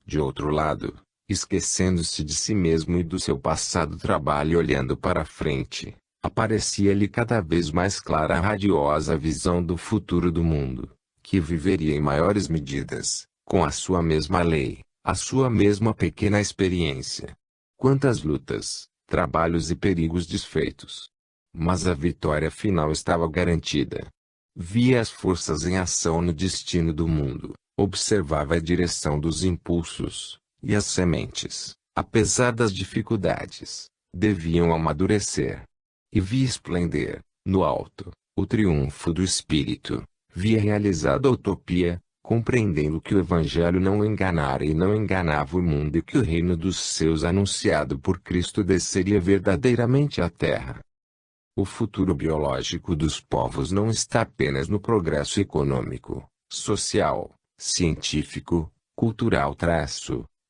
De outro lado, esquecendo-se de si mesmo e do seu passado trabalho e olhando para frente, aparecia-lhe cada vez mais clara a radiosa visão do futuro do mundo, que viveria em maiores medidas, com a sua mesma lei, a sua mesma pequena experiência. Quantas lutas, trabalhos e perigos desfeitos! Mas a vitória final estava garantida. Via as forças em ação no destino do mundo, observava a direção dos impulsos, e as sementes, apesar das dificuldades, deviam amadurecer. E via esplender, no alto, o triunfo do espírito, via realizada a utopia, compreendendo que o Evangelho não o enganara e não enganava o mundo e que o reino dos céus anunciado por Cristo desceria verdadeiramente à terra. O futuro biológico dos povos não está apenas no progresso econômico, social, científico, cultural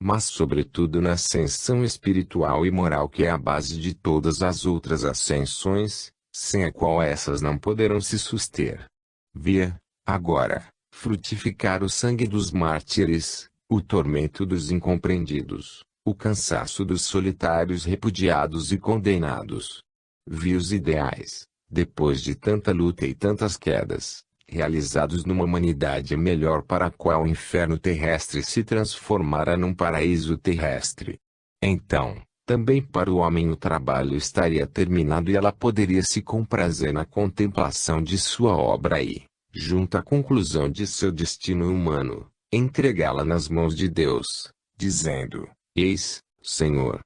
mas sobretudo na ascensão espiritual e moral que é a base de todas as outras ascensões, sem a qual essas não poderão se suster. Via, agora, frutificar o sangue dos mártires, o tormento dos incompreendidos, o cansaço dos solitários repudiados e condenados. Vi os ideais, depois de tanta luta e tantas quedas, realizados numa humanidade melhor para a qual o inferno terrestre se transformara num paraíso terrestre. Então, também para o homem o trabalho estaria terminado e ela poderia se comprazer na contemplação de sua obra e, junto à conclusão de seu destino humano, entregá-la nas mãos de Deus, dizendo: Eis, Senhor,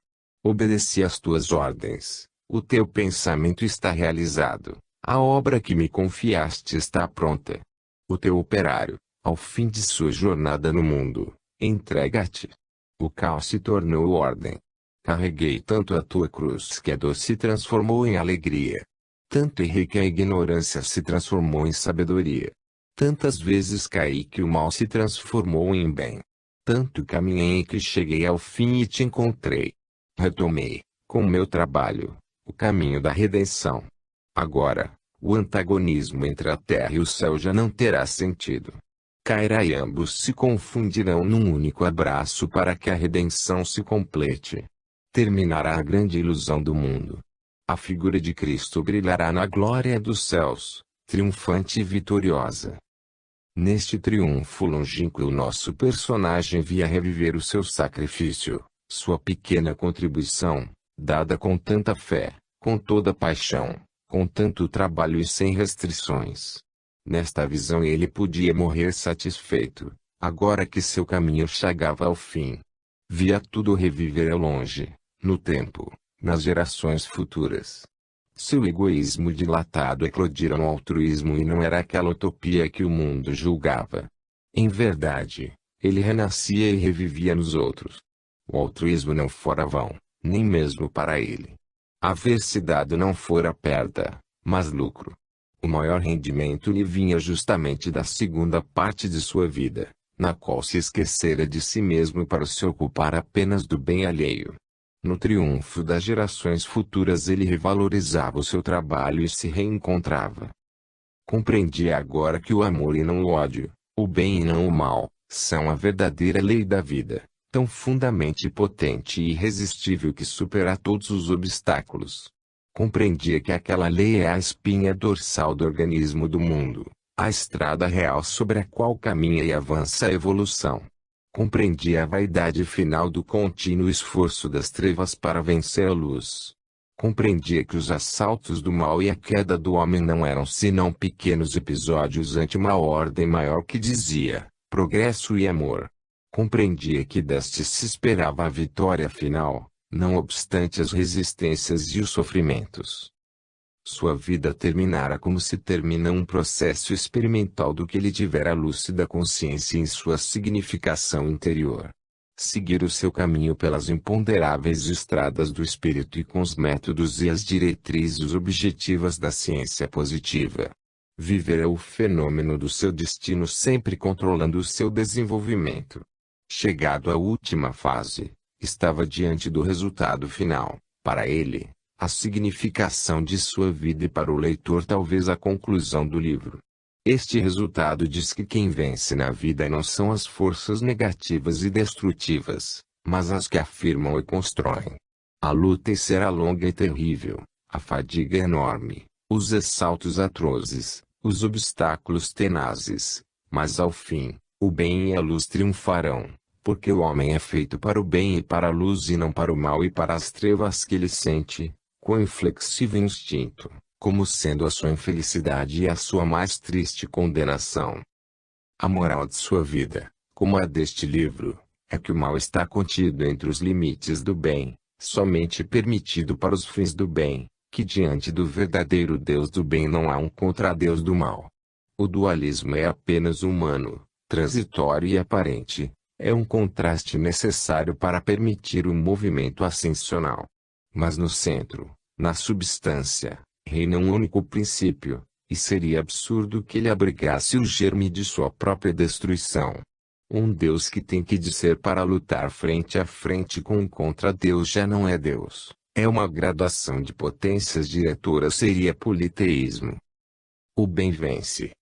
obedeci às tuas ordens. O teu pensamento está realizado, a obra que me confiaste está pronta. O teu operário, ao fim de sua jornada no mundo, entrega-te. O caos se tornou ordem. Carreguei tanto a tua cruz que a dor se transformou em alegria. Tanto errei que a ignorância se transformou em sabedoria. Tantas vezes caí que o mal se transformou em bem. Tanto caminhei que cheguei ao fim e te encontrei. Retomei, com meu trabalho, o caminho da redenção. Agora, o antagonismo entre a terra e o céu já não terá sentido. Cairá e ambos se confundirão num único abraço para que a redenção se complete. Terminará a grande ilusão do mundo. A figura de Cristo brilhará na glória dos céus, triunfante e vitoriosa. Neste triunfo longínquo o nosso personagem via reviver o seu sacrifício, sua pequena contribuição, dada com tanta fé, com toda paixão, com tanto trabalho e sem restrições. Nesta visão ele podia morrer satisfeito, agora que seu caminho chegava ao fim. Via tudo reviver ao longe, no tempo, nas gerações futuras. Seu egoísmo dilatado eclodira no altruísmo e não era aquela utopia que o mundo julgava. Em verdade, ele renascia e revivia nos outros. O altruísmo não fora vão, nem mesmo para ele. Haver se dado não fora perda, mas lucro. O maior rendimento lhe vinha justamente da segunda parte de sua vida, na qual se esquecera de si mesmo para se ocupar apenas do bem alheio. No triunfo das gerações futuras ele revalorizava o seu trabalho e se reencontrava. Compreendia agora que o amor e não o ódio, o bem e não o mal, são a verdadeira lei da vida, tão fundamente potente e irresistível que supera todos os obstáculos. Compreendia que aquela lei é a espinha dorsal do organismo do mundo, a estrada real sobre a qual caminha e avança a evolução. Compreendia a vaidade final do contínuo esforço das trevas para vencer a luz. Compreendia que os assaltos do mal e a queda do homem não eram senão pequenos episódios ante uma ordem maior que dizia: progresso e amor. Compreendia que deste se esperava a vitória final, não obstante as resistências e os sofrimentos. Sua vida terminara como se termina um processo experimental do que ele tivera lúcida consciência em sua significação interior. Seguir o seu caminho pelas imponderáveis estradas do espírito e com os métodos e as diretrizes objetivas da ciência positiva. Viver o fenômeno do seu destino sempre controlando o seu desenvolvimento. Chegado à última fase, estava diante do resultado final, para ele, a significação de sua vida e para o leitor talvez a conclusão do livro. Este resultado diz que quem vence na vida não são as forças negativas e destrutivas, mas as que afirmam e constroem. A luta será longa e terrível, a fadiga enorme, os assaltos atrozes, os obstáculos tenazes, mas ao fim, o bem e a luz triunfarão, porque o homem é feito para o bem e para a luz e não para o mal e para as trevas que ele sente, com inflexível instinto, como sendo a sua infelicidade e a sua mais triste condenação. A moral de sua vida, como a deste livro, é que o mal está contido entre os limites do bem, somente permitido para os fins do bem, que diante do verdadeiro Deus do bem não há um contra-Deus do mal. O dualismo é apenas humano, transitório e aparente, é um contraste necessário para permitir o movimento ascensional. Mas no centro, na substância, reina um único princípio, e seria absurdo que ele abrigasse o germe de sua própria destruição. Um Deus que tem que dizer para lutar frente a frente com um contra-Deus já não é Deus, é uma graduação de potências diretoras, seria politeísmo. O bem vence.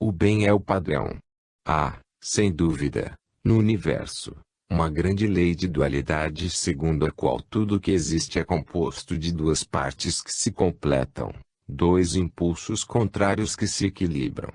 O bem é o padrão. Há, sem dúvida, no universo, uma grande lei de dualidade segundo a qual tudo que existe é composto de duas partes que se completam, dois impulsos contrários que se equilibram.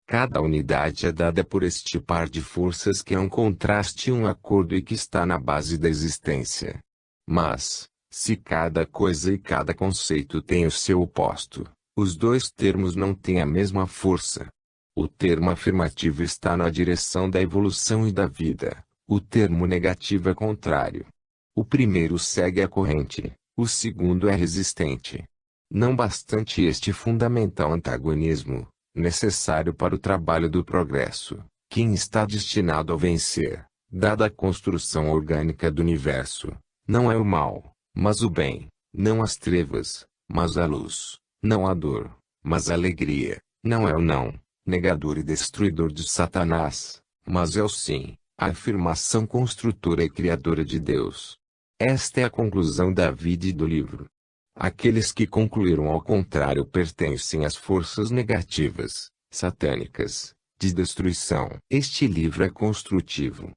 Cada unidade é dada por este par de forças que é um contraste e um acordo e que está na base da existência. Mas, se cada coisa e cada conceito tem o seu oposto, os dois termos não têm a mesma força. O termo afirmativo está na direção da evolução e da vida, o termo negativo é contrário. O primeiro segue a corrente, o segundo é resistente. Não bastante este fundamental antagonismo, necessário para o trabalho do progresso, quem está destinado a vencer, dada a construção orgânica do universo, não é o mal, mas o bem, não as trevas, mas a luz, não a dor, mas a alegria, não é o não, negador e destruidor de Satanás, mas é o sim, a afirmação construtora e criadora de Deus. Esta é a conclusão da vida e do livro. Aqueles que concluíram ao contrário pertencem às forças negativas, satânicas, de destruição. Este livro é construtivo.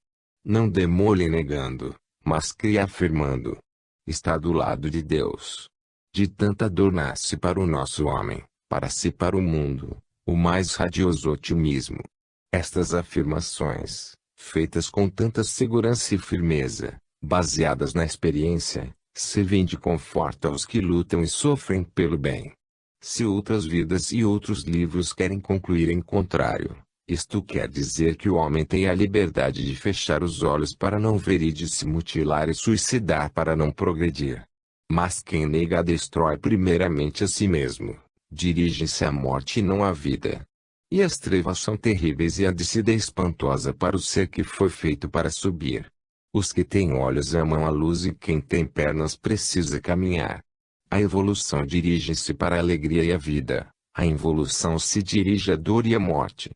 Não demole negando, mas cria afirmando. Está do lado de Deus. De tanta dor nasce para o nosso homem, para si para o mundo, o mais radioso otimismo. Estas afirmações, feitas com tanta segurança e firmeza, baseadas na experiência, servem de conforto aos que lutam e sofrem pelo bem. Se outras vidas e outros livros querem concluir em contrário, isto quer dizer que o homem tem a liberdade de fechar os olhos para não ver e de se mutilar e suicidar para não progredir. Mas quem nega destrói primeiramente a si mesmo, dirige-se à morte e não à vida. E as trevas são terríveis e a descida é espantosa para o ser que foi feito para subir. Os que têm olhos amam a luz e quem tem pernas precisa caminhar. A evolução dirige-se para a alegria e a vida, a involução se dirige à dor e à morte.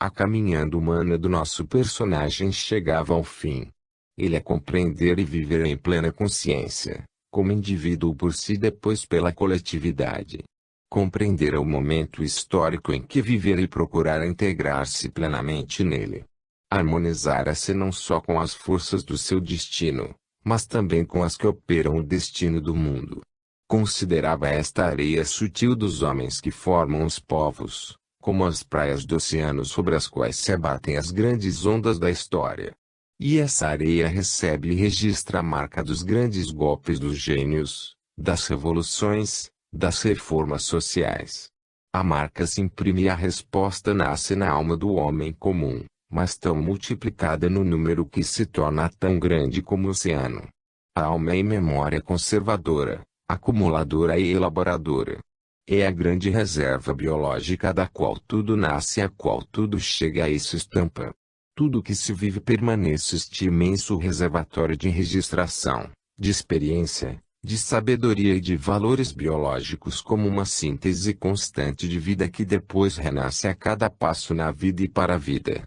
A caminhada humana do nosso personagem chegava ao fim. Ele é compreender e viver em plena consciência, como indivíduo por si depois pela coletividade. Compreender o momento histórico em que viver e procurar integrar-se plenamente nele. Harmonizar-se não só com as forças do seu destino, mas também com as que operam o destino do mundo. Considerava esta areia sutil dos homens que formam os povos, como as praias do oceano sobre as quais se abatem as grandes ondas da história. E essa areia recebe e registra a marca dos grandes golpes dos gênios, das revoluções, das reformas sociais. A marca se imprime e a resposta nasce na alma do homem comum, mas tão multiplicada no número que se torna tão grande como o oceano. A alma é memória conservadora, acumuladora e elaboradora. É a grande reserva biológica da qual tudo nasce e a qual tudo chega e se estampa. Tudo que se vive permanece este imenso reservatório de registração, de experiência, de sabedoria e de valores biológicos como uma síntese constante de vida que depois renasce a cada passo na vida e para a vida.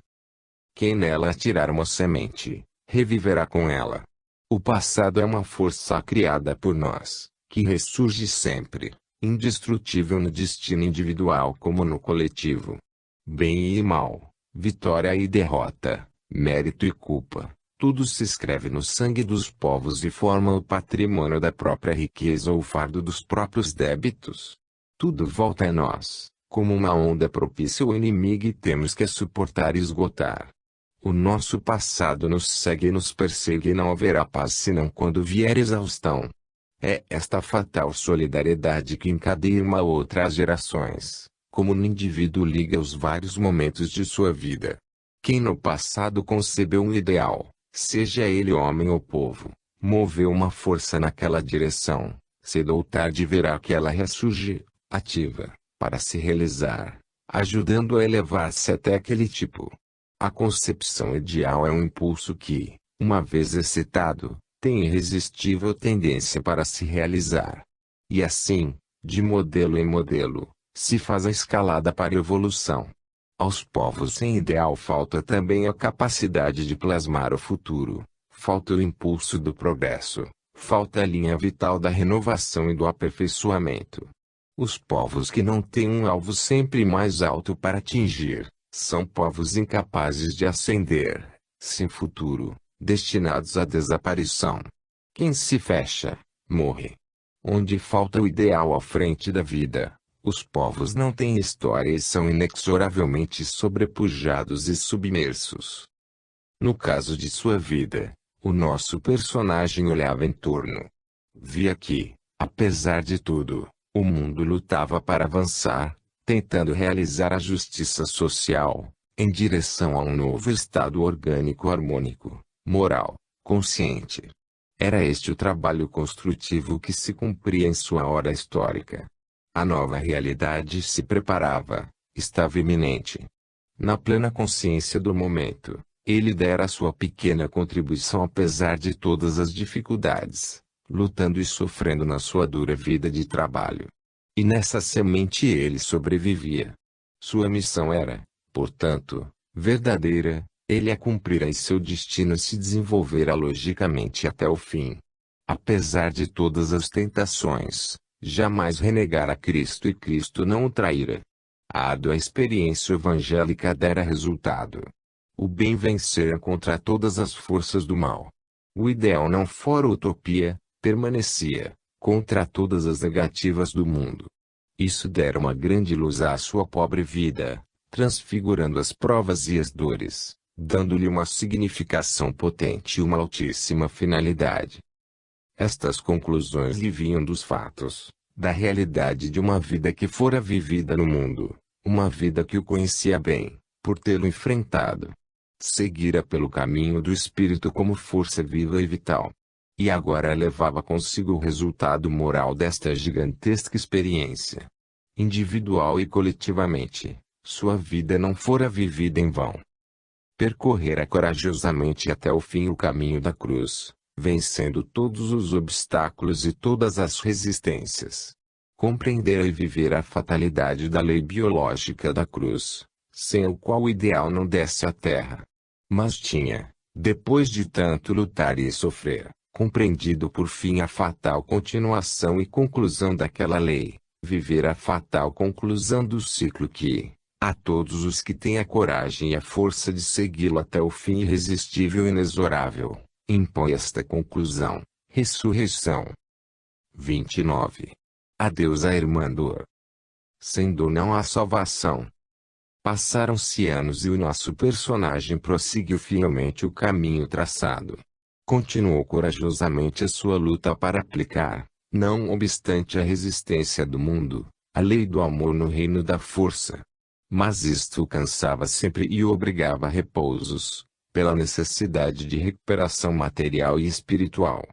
Quem nela atirar uma semente, reviverá com ela. O passado é uma força criada por nós, que ressurge sempre, indestrutível no destino individual como no coletivo. Bem e mal, vitória e derrota, mérito e culpa, tudo se escreve no sangue dos povos e forma o patrimônio da própria riqueza ou o fardo dos próprios débitos. Tudo volta a nós, como uma onda propícia ao inimigo e temos que suportar e esgotar. O nosso passado nos segue e nos persegue e não haverá paz senão quando vier exaustão. É esta fatal solidariedade que encadeia uma outra às gerações, como no indivíduo liga os vários momentos de sua vida. Quem no passado concebeu um ideal, seja ele homem ou povo, moveu uma força naquela direção, cedo ou tarde verá que ela ressurge, ativa, para se realizar, ajudando a elevar-se até aquele tipo. A concepção ideal é um impulso que, uma vez excitado, tem irresistível tendência para se realizar. E assim, de modelo em modelo, se faz a escalada para a evolução. Aos povos sem ideal falta também a capacidade de plasmar o futuro, falta o impulso do progresso, falta a linha vital da renovação e do aperfeiçoamento. Os povos que não têm um alvo sempre mais alto para atingir, são povos incapazes de ascender, sem futuro, destinados à desaparição. Quem se fecha, morre. Onde falta o ideal à frente da vida, os povos não têm história e são inexoravelmente sobrepujados e submersos. No caso de sua vida, o nosso personagem olhava em torno. Via que, apesar de tudo, o mundo lutava para avançar, tentando realizar a justiça social, em direção a um novo estado orgânico harmônico, moral, consciente. Era este o trabalho construtivo que se cumpria em sua hora histórica. A nova realidade se preparava, estava iminente. Na plena consciência do momento, ele dera sua pequena contribuição apesar de todas as dificuldades, lutando e sofrendo na sua dura vida de trabalho. E nessa semente ele sobrevivia. Sua missão era, portanto, verdadeira, ele a cumprirá e seu destino se desenvolverá logicamente até o fim. Apesar de todas as tentações, jamais renegara Cristo e Cristo não o traíra. A árdua experiência evangélica dera resultado. O bem vencera contra todas as forças do mal. O ideal não fora utopia, permanecia, contra todas as negativas do mundo. Isso dera uma grande luz à sua pobre vida, transfigurando as provas e as dores, dando-lhe uma significação potente e uma altíssima finalidade. Estas conclusões lhe vinham dos fatos, da realidade de uma vida que fora vivida no mundo, uma vida que o conhecia bem, por tê-lo enfrentado. Seguira pelo caminho do espírito como força viva e vital. E agora levava consigo o resultado moral desta gigantesca experiência. Individual e coletivamente, sua vida não fora vivida em vão. Percorrera corajosamente até o fim o caminho da cruz, vencendo todos os obstáculos e todas as resistências. Compreendera e vivera a fatalidade da lei biológica da cruz, sem o qual o ideal não desce à terra. Mas tinha, depois de tanto lutar e sofrer, compreendido por fim a fatal continuação e conclusão daquela lei, viver a fatal conclusão do ciclo que, a todos os que têm a coragem e a força de segui-lo até o fim irresistível e inexorável, impõe esta conclusão: ressurreição. 29. Adeus à irmã dor. Sem dor não há salvação. Passaram-se anos e o nosso personagem prosseguiu fielmente o caminho traçado. Continuou corajosamente a sua luta para aplicar, não obstante a resistência do mundo, a lei do amor no reino da força. Mas isto o cansava sempre e o obrigava a repousos, pela necessidade de recuperação material e espiritual.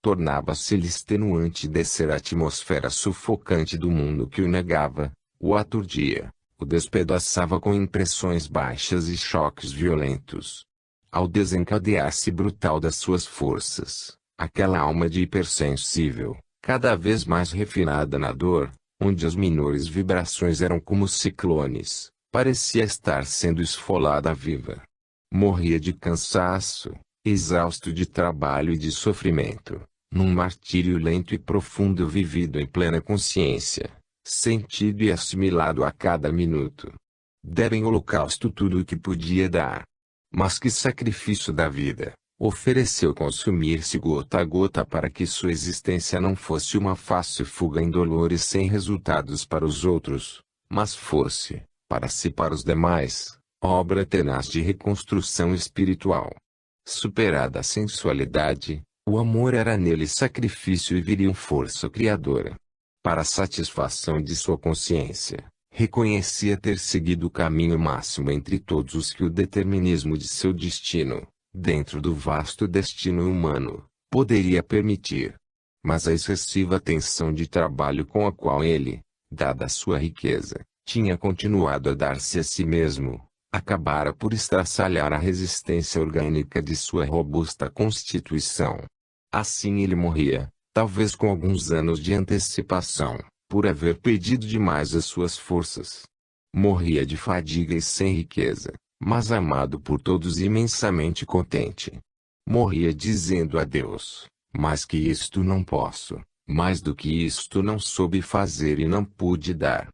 Tornava-se-lhe extenuante descer a atmosfera sufocante do mundo que o negava, o aturdia, o despedaçava com impressões baixas e choques violentos. Ao desencadear-se brutal das suas forças, aquela alma de hipersensível, cada vez mais refinada na dor, onde as menores vibrações eram como ciclones, parecia estar sendo esfolada viva. Morria de cansaço, exausto de trabalho e de sofrimento, num martírio lento e profundo vivido em plena consciência, sentido e assimilado a cada minuto. Dera em holocausto tudo o que podia dar. Mas que sacrifício da vida! Ofereceu consumir-se gota a gota para que sua existência não fosse uma fácil fuga em dolores sem resultados para os outros, mas fosse, para si e para os demais, obra tenaz de reconstrução espiritual. Superada a sensualidade, o amor era nele sacrifício e viril força criadora. Para a satisfação de sua consciência, reconhecia ter seguido o caminho máximo entre todos os que o determinismo de seu destino, dentro do vasto destino humano, poderia permitir. Mas a excessiva tensão de trabalho com a qual ele, dada a sua riqueza, tinha continuado a dar-se a si mesmo, acabara por estraçalhar a resistência orgânica de sua robusta constituição. Assim ele morria, talvez com alguns anos de antecipação, por haver pedido demais as suas forças. Morria de fadiga e sem riqueza, mas amado por todos e imensamente contente. Morria dizendo a Deus: mais que isto não posso, mais do que isto não soube fazer e não pude dar.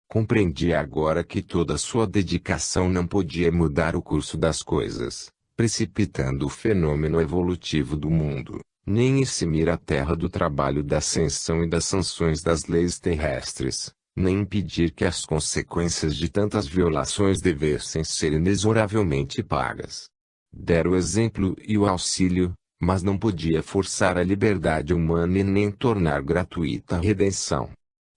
Compreendia agora que toda sua dedicação não podia mudar o curso das coisas, precipitando o fenômeno evolutivo do mundo, nem eximir a terra do trabalho da ascensão e das sanções das leis terrestres, nem impedir que as consequências de tantas violações devessem ser inexoravelmente pagas. Dera o exemplo e o auxílio, mas não podia forçar a liberdade humana e nem tornar gratuita a redenção.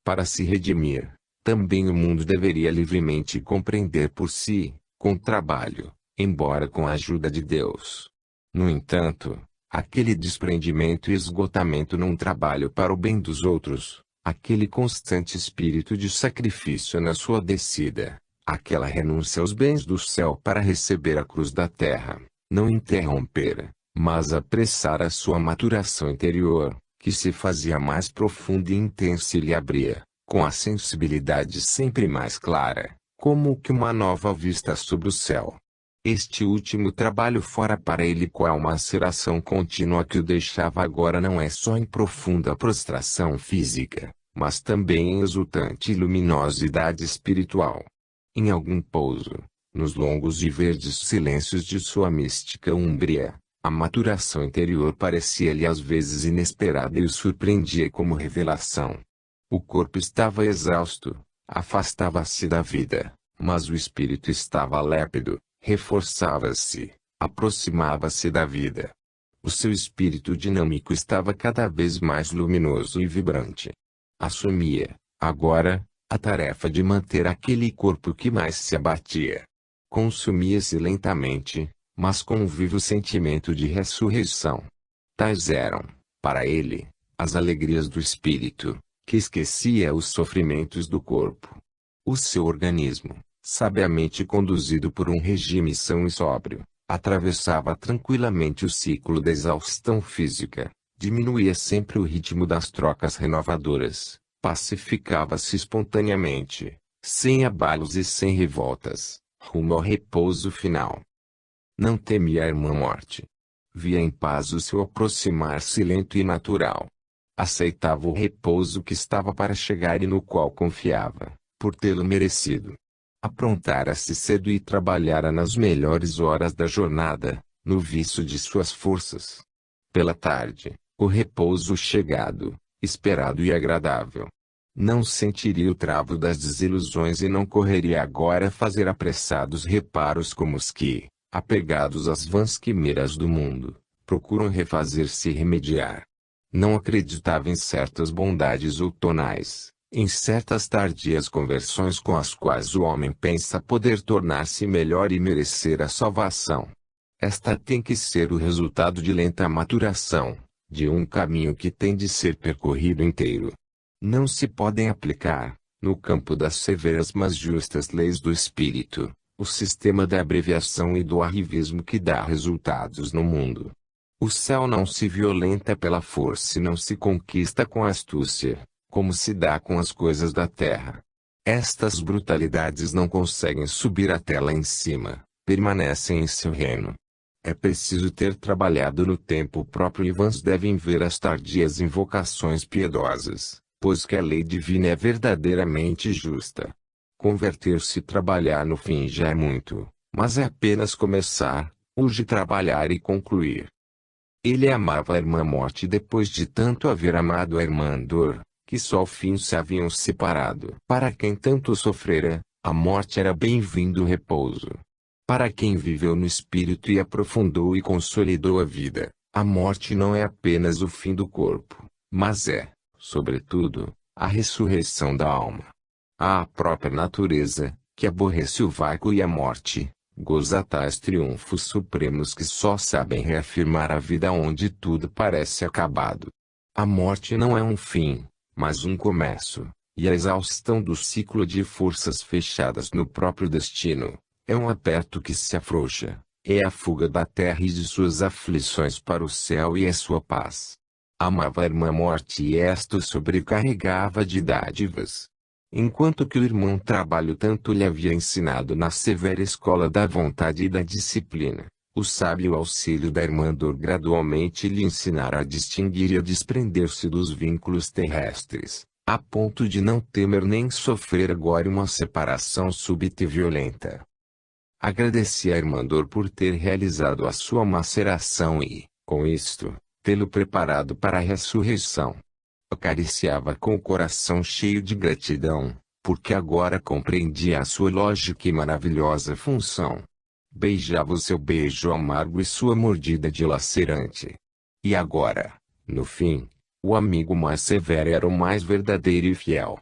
Para se redimir, também o mundo deveria livremente compreender por si, com trabalho, embora com a ajuda de Deus. No entanto, aquele desprendimento e esgotamento num trabalho para o bem dos outros, aquele constante espírito de sacrifício na sua descida, aquela renúncia aos bens do céu para receber a cruz da terra, não interrompera, mas apressara a sua maturação interior, que se fazia mais profunda e intensa e lhe abria, com a sensibilidade sempre mais clara, como que uma nova vista sobre o céu. Este último trabalho fora para ele qual uma maceração contínua que o deixava agora não é só em profunda prostração física, mas também em exultante luminosidade espiritual. Em algum pouso, nos longos e verdes silêncios de sua mística úmbria, a maturação interior parecia-lhe às vezes inesperada e o surpreendia como revelação. O corpo estava exausto, afastava-se da vida, mas o espírito estava lépido, reforçava-se, aproximava-se da vida. O seu espírito dinâmico estava cada vez mais luminoso e vibrante. Assumia, agora, a tarefa de manter aquele corpo que mais se abatia. Consumia-se lentamente, mas com um vivo sentimento de ressurreição. Tais eram, para ele, as alegrias do espírito, que esquecia os sofrimentos do corpo. O seu organismo, sabiamente conduzido por um regime são e sóbrio, atravessava tranquilamente o ciclo da exaustão física, diminuía sempre o ritmo das trocas renovadoras, pacificava-se espontaneamente, sem abalos e sem revoltas, rumo ao repouso final. Não temia a irmã morte. Via em paz o seu aproximar-se lento e natural. Aceitava o repouso que estava para chegar e no qual confiava, por tê-lo merecido. Aprontara-se cedo e trabalhara nas melhores horas da jornada, no vício de suas forças. Pela tarde, o repouso chegado, esperado e agradável. Não sentiria o travo das desilusões e não correria agora a fazer apressados reparos como os que, apegados às vãs quimeras do mundo, procuram refazer-se e remediar. Não acreditava em certas bondades outonais, em certas tardias conversões com as quais o homem pensa poder tornar-se melhor e merecer a salvação. Esta tem que ser o resultado de lenta maturação, de um caminho que tem de ser percorrido inteiro. Não se podem aplicar, no campo das severas mas justas leis do espírito, o sistema da abreviação e do arrivismo que dá resultados no mundo. O céu não se violenta pela força e não se conquista com astúcia, como se dá com as coisas da terra. Estas brutalidades não conseguem subir até lá em cima, permanecem em seu reino. É preciso ter trabalhado no tempo próprio e vãs devem ver as tardias invocações piedosas, pois que a lei divina é verdadeiramente justa. Converter-se e trabalhar no fim já é muito, mas é apenas começar, urge trabalhar e concluir. Ele amava a irmã Morte depois de tanto haver amado a irmã Dor, que só ao fim se haviam separado. Para quem tanto sofrera, a morte era bem-vindo repouso. Para quem viveu no espírito e aprofundou e consolidou a vida, a morte não é apenas o fim do corpo, mas é, sobretudo, a ressurreição da alma. A própria natureza, que aborrece o vácuo e a morte, goza tais triunfos supremos que só sabem reafirmar a vida onde tudo parece acabado. A morte não é um fim, mas um começo, e a exaustão do ciclo de forças fechadas no próprio destino, é um aperto que se afrouxa, é a fuga da terra e de suas aflições para o céu e a sua paz. Amava a irmã Morte e esta o sobrecarregava de dádivas. Enquanto que o irmão Trabalho tanto lhe havia ensinado na severa escola da vontade e da disciplina, o sábio auxílio da irmã Dor gradualmente lhe ensinara a distinguir e a desprender-se dos vínculos terrestres, a ponto de não temer nem sofrer agora uma separação súbita e violenta. Agradecia a irmã Dor por ter realizado a sua maceração e, com isto, tê-lo preparado para a ressurreição. Acariciava com o coração cheio de gratidão, porque agora compreendia a sua lógica e maravilhosa função. Beijava o seu beijo amargo e sua mordida dilacerante. E agora, no fim, o amigo mais severo era o mais verdadeiro e fiel.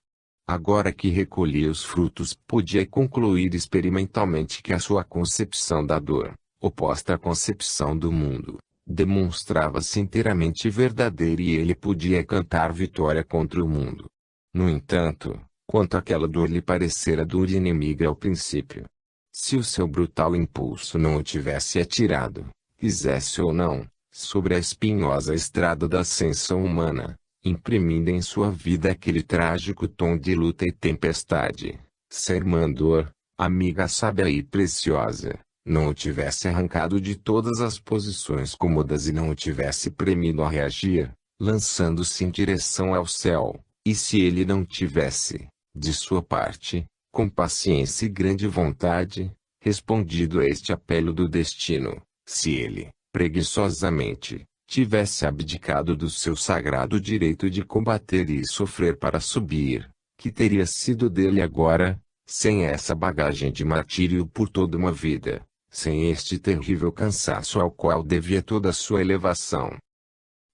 Agora que recolhia os frutos, podia concluir experimentalmente que a sua concepção da dor, oposta à concepção do mundo, demonstrava-se inteiramente verdadeira e ele podia cantar vitória contra o mundo. No entanto, quanto àquela dor lhe parecera dura e inimiga ao princípio. Se o seu brutal impulso não o tivesse atirado, quisesse ou não, sobre a espinhosa estrada da ascensão humana, imprimindo em sua vida aquele trágico tom de luta e tempestade, se a irmã Dor, amiga sábia e preciosa, não o tivesse arrancado de todas as posições cômodas e não o tivesse premido a reagir, lançando-se em direção ao céu, e se ele não tivesse, de sua parte, com paciência e grande vontade, respondido a este apelo do destino, se ele, preguiçosamente, tivesse abdicado do seu sagrado direito de combater e sofrer para subir, que teria sido dele agora, sem essa bagagem de martírio por toda uma vida, sem este terrível cansaço ao qual devia toda a sua elevação?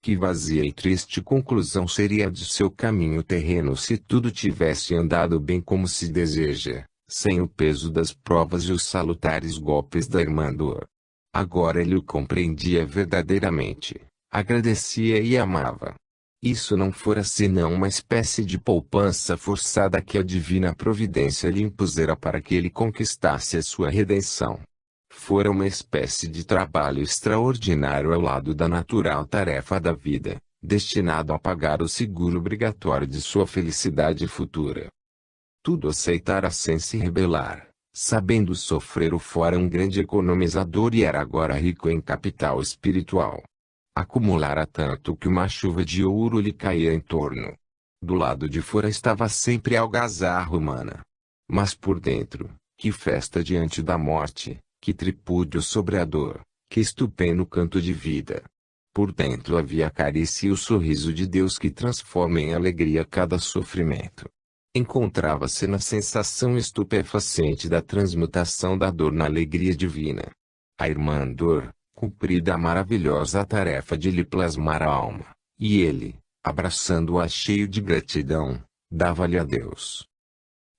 Que vazia e triste conclusão seria de seu caminho terreno se tudo tivesse andado bem como se deseja, sem o peso das provas e os salutares golpes da irmã Dor. Agora ele o compreendia verdadeiramente, agradecia e amava. Isso não fora senão uma espécie de poupança forçada que a divina providência lhe impusera para que ele conquistasse a sua redenção. Fora uma espécie de trabalho extraordinário ao lado da natural tarefa da vida, destinado a pagar o seguro obrigatório de sua felicidade futura. Tudo aceitara sem se rebelar, sabendo sofrer o fora um grande economizador e era agora rico em capital espiritual. Acumulara tanto que uma chuva de ouro lhe caía em torno. Do lado de fora estava sempre a algazarra humana. Mas por dentro, que festa diante da morte, que tripúdio sobre a dor, que estupendo canto de vida. Por dentro havia a carícia e o sorriso de Deus que transforma em alegria cada sofrimento. Encontrava-se na sensação estupefaciente da transmutação da dor na alegria divina. A irmã Dor, cumprida a maravilhosa tarefa de lhe plasmar a alma, e ele, abraçando-a cheio de gratidão, dava-lhe adeus.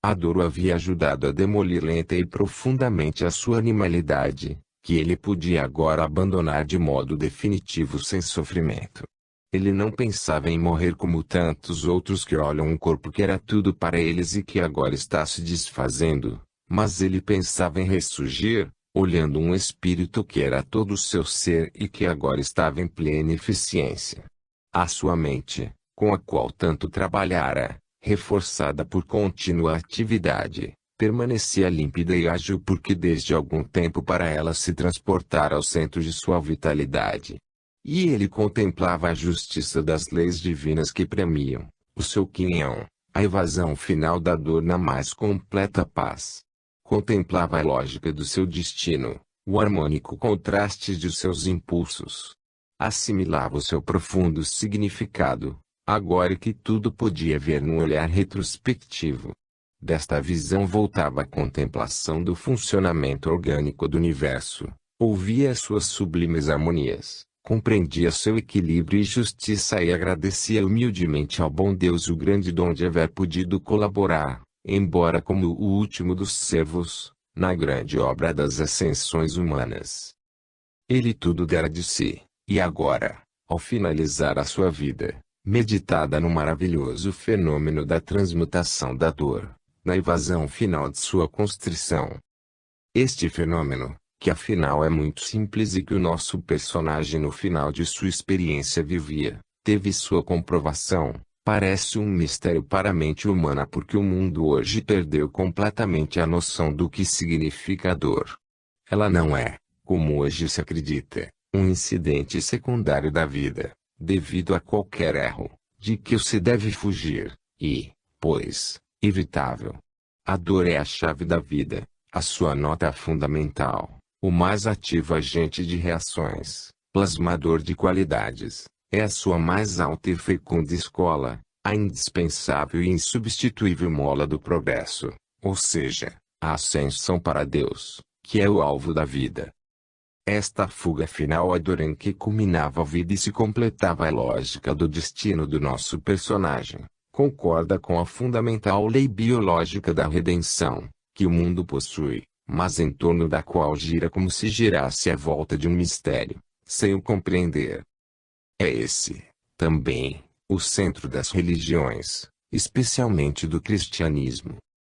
A dor o havia ajudado a demolir lenta e profundamente a sua animalidade, que ele podia agora abandonar de modo definitivo sem sofrimento. Ele não pensava em morrer como tantos outros que olham um corpo que era tudo para eles e que agora está se desfazendo, mas ele pensava em ressurgir, olhando um espírito que era todo o seu ser e que agora estava em plena eficiência. A sua mente, com a qual tanto trabalhara, reforçada por contínua atividade, permanecia límpida e ágil porque desde algum tempo para ela se transportara ao centro de sua vitalidade. E ele contemplava a justiça das leis divinas que premiam, o seu quinhão, a evasão final da dor na mais completa paz. Contemplava a lógica do seu destino, o harmônico contraste de seus impulsos. Assimilava o seu profundo significado, agora que tudo podia ver num olhar retrospectivo. Desta visão voltava a contemplação do funcionamento orgânico do universo, ouvia as suas sublimes harmonias, compreendia seu equilíbrio e justiça e agradecia humildemente ao bom Deus o grande dom de haver podido colaborar, embora como o último dos servos, na grande obra das ascensões humanas. Ele tudo dera de si, e agora, ao finalizar a sua vida, meditada no maravilhoso fenômeno da transmutação da dor, na evasão final de sua constrição. Este fenômeno, que afinal é muito simples e que o nosso personagem no final de sua experiência vivia, teve sua comprovação, parece um mistério para a mente humana porque o mundo hoje perdeu completamente a noção do que significa a dor. Ela não é, como hoje se acredita, um incidente secundário da vida, devido a qualquer erro, de que se deve fugir, e, pois, evitável. A dor é a chave da vida, a sua nota fundamental, o mais ativo agente de reações, plasmador de qualidades, é a sua mais alta e fecunda escola, a indispensável e insubstituível mola do progresso, ou seja, a ascensão para Deus, que é o alvo da vida. Esta fuga final à dor em que culminava a vida e se completava a lógica do destino do nosso personagem, concorda com a fundamental lei biológica da redenção, que o mundo possui, mas em torno da qual gira como se girasse à volta de um mistério, sem o compreender. É esse, também, o centro das religiões, especialmente do cristianismo.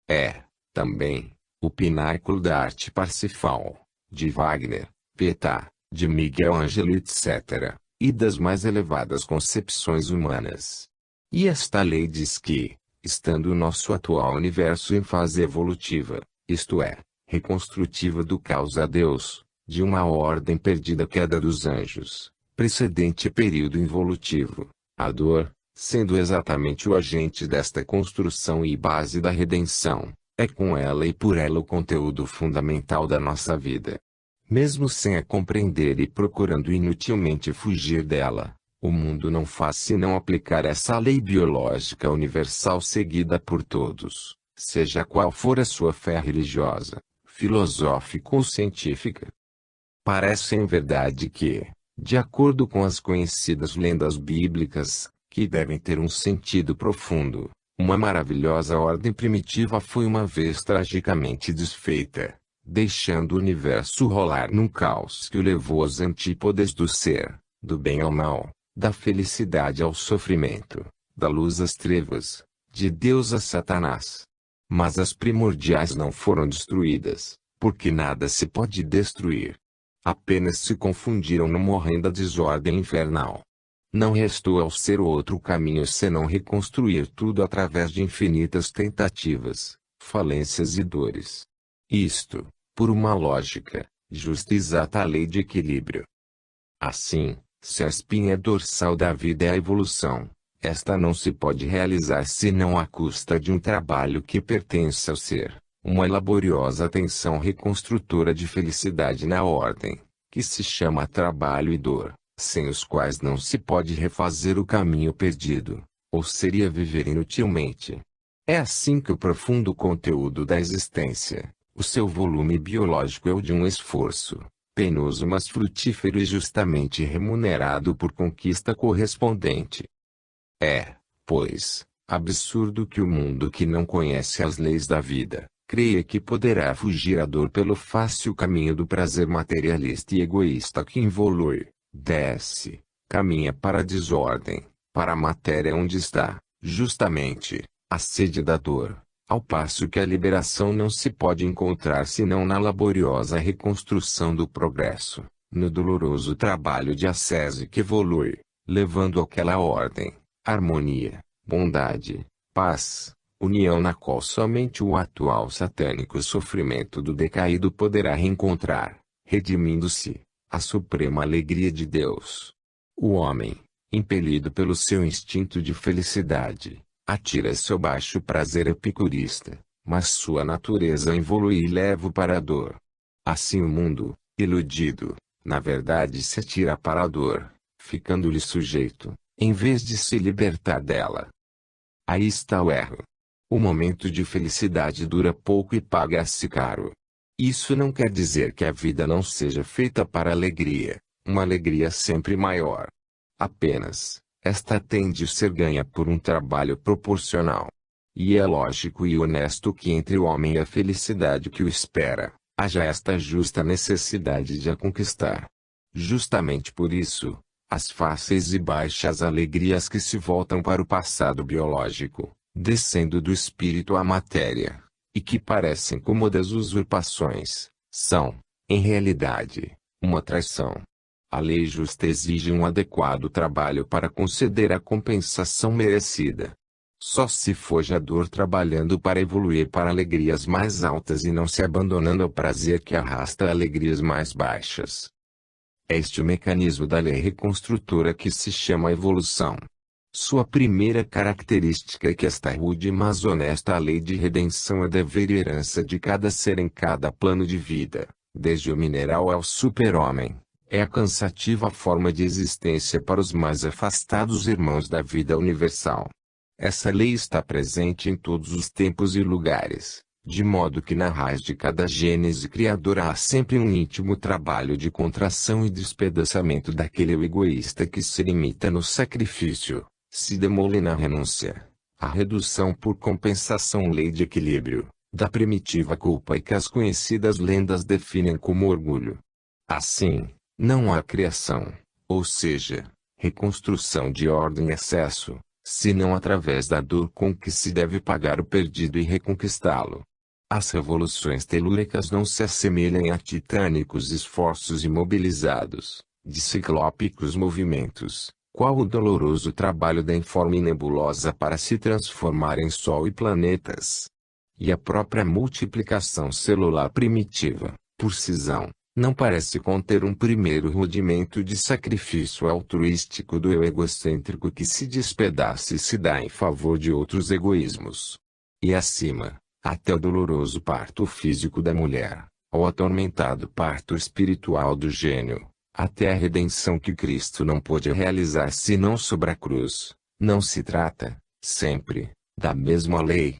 É, também, o pináculo da arte Parsifal, de Wagner, Pietà, de Miguel Ângelo etc., e das mais elevadas concepções humanas. E esta lei diz que, estando o nosso atual universo em fase evolutiva, isto é, reconstrutiva do caos a Deus, de uma ordem perdida queda dos anjos, precedente período involutivo, a dor, sendo exatamente o agente desta construção e base da redenção, é com ela e por ela o conteúdo fundamental da nossa vida. Mesmo sem a compreender e procurando inutilmente fugir dela, o mundo não faz senão aplicar essa lei biológica universal seguida por todos, seja qual for a sua fé religiosa, filosófica ou científica. Parece em verdade que, de acordo com as conhecidas lendas bíblicas, que devem ter um sentido profundo, uma maravilhosa ordem primitiva foi uma vez tragicamente desfeita, deixando o universo rolar num caos que o levou às antípodas do ser, do bem ao mal, da felicidade ao sofrimento, da luz às trevas, de Deus a Satanás. Mas as primordiais não foram destruídas, porque nada se pode destruir. Apenas se confundiram numa horrenda desordem infernal. Não restou ao ser outro caminho senão reconstruir tudo através de infinitas tentativas, falências e dores. Isto, por uma lógica, justa e exata lei de equilíbrio. Assim, se a espinha dorsal da vida é a evolução, esta não se pode realizar senão à custa de um trabalho que pertence ao ser, uma laboriosa tensão reconstrutora de felicidade na ordem, que se chama trabalho e dor, sem os quais não se pode refazer o caminho perdido, ou seria viver inutilmente. É assim que o profundo conteúdo da existência, o seu volume biológico é o de um esforço, penoso mas frutífero e justamente remunerado por conquista correspondente. É, pois, absurdo que o mundo que não conhece as leis da vida, creia que poderá fugir à dor pelo fácil caminho do prazer materialista e egoísta que involui, desce, caminha para a desordem, para a matéria onde está, justamente, a sede da dor. Ao passo que a liberação não se pode encontrar senão na laboriosa reconstrução do progresso, no doloroso trabalho de ascese que evolui, levando àquela ordem, harmonia, bondade, paz, união na qual somente o atual satânico sofrimento do decaído poderá reencontrar, redimindo-se, a suprema alegria de Deus. O homem, impelido pelo seu instinto de felicidade, Atira-se ao baixo prazer epicurista, mas sua natureza evolui e leva-o para a dor. Assim o mundo, iludido, na verdade se atira para a dor, ficando-lhe sujeito, em vez de se libertar dela. Aí está o erro. O momento de felicidade dura pouco e paga-se caro. Isso não quer dizer que a vida não seja feita para alegria, uma alegria sempre maior. Apenas, esta tende a ser ganha por um trabalho proporcional. E é lógico e honesto que entre o homem e a felicidade que o espera, haja esta justa necessidade de a conquistar. Justamente por isso, as fáceis e baixas alegrias que se voltam para o passado biológico, descendo do espírito à matéria, e que parecem cômodas usurpações, são, em realidade, uma traição. A lei justa exige um adequado trabalho para conceder a compensação merecida. Só se foge a dor trabalhando para evoluir para alegrias mais altas e não se abandonando ao prazer que arrasta alegrias mais baixas. É este o mecanismo da lei reconstrutora que se chama evolução. Sua primeira característica é que esta rude mas honesta lei de redenção é dever e herança de cada ser em cada plano de vida, desde o mineral ao super-homem. É a cansativa forma de existência para os mais afastados irmãos da vida universal. Essa lei está presente em todos os tempos e lugares, de modo que na raiz de cada gênese criadora há sempre um íntimo trabalho de contração e despedaçamento daquele eu egoísta que se limita no sacrifício, se demole na renúncia. A redução por compensação, lei de equilíbrio, da primitiva culpa e que as conhecidas lendas definem como orgulho. Assim, não há criação, ou seja, reconstrução de ordem e excesso, senão através da dor com que se deve pagar o perdido e reconquistá-lo. As revoluções telúricas não se assemelham a titânicos esforços imobilizados, de ciclópicos movimentos, qual o doloroso trabalho da informe nebulosa para se transformar em Sol e planetas. E a própria multiplicação celular primitiva, por cisão, não parece conter um primeiro rudimento de sacrifício altruístico do eu egocêntrico que se despedaça e se dá em favor de outros egoísmos. E acima, até o doloroso parto físico da mulher, ao atormentado parto espiritual do gênio, até a redenção que Cristo não pôde realizar senão sobre a cruz, não se trata, sempre, da mesma lei.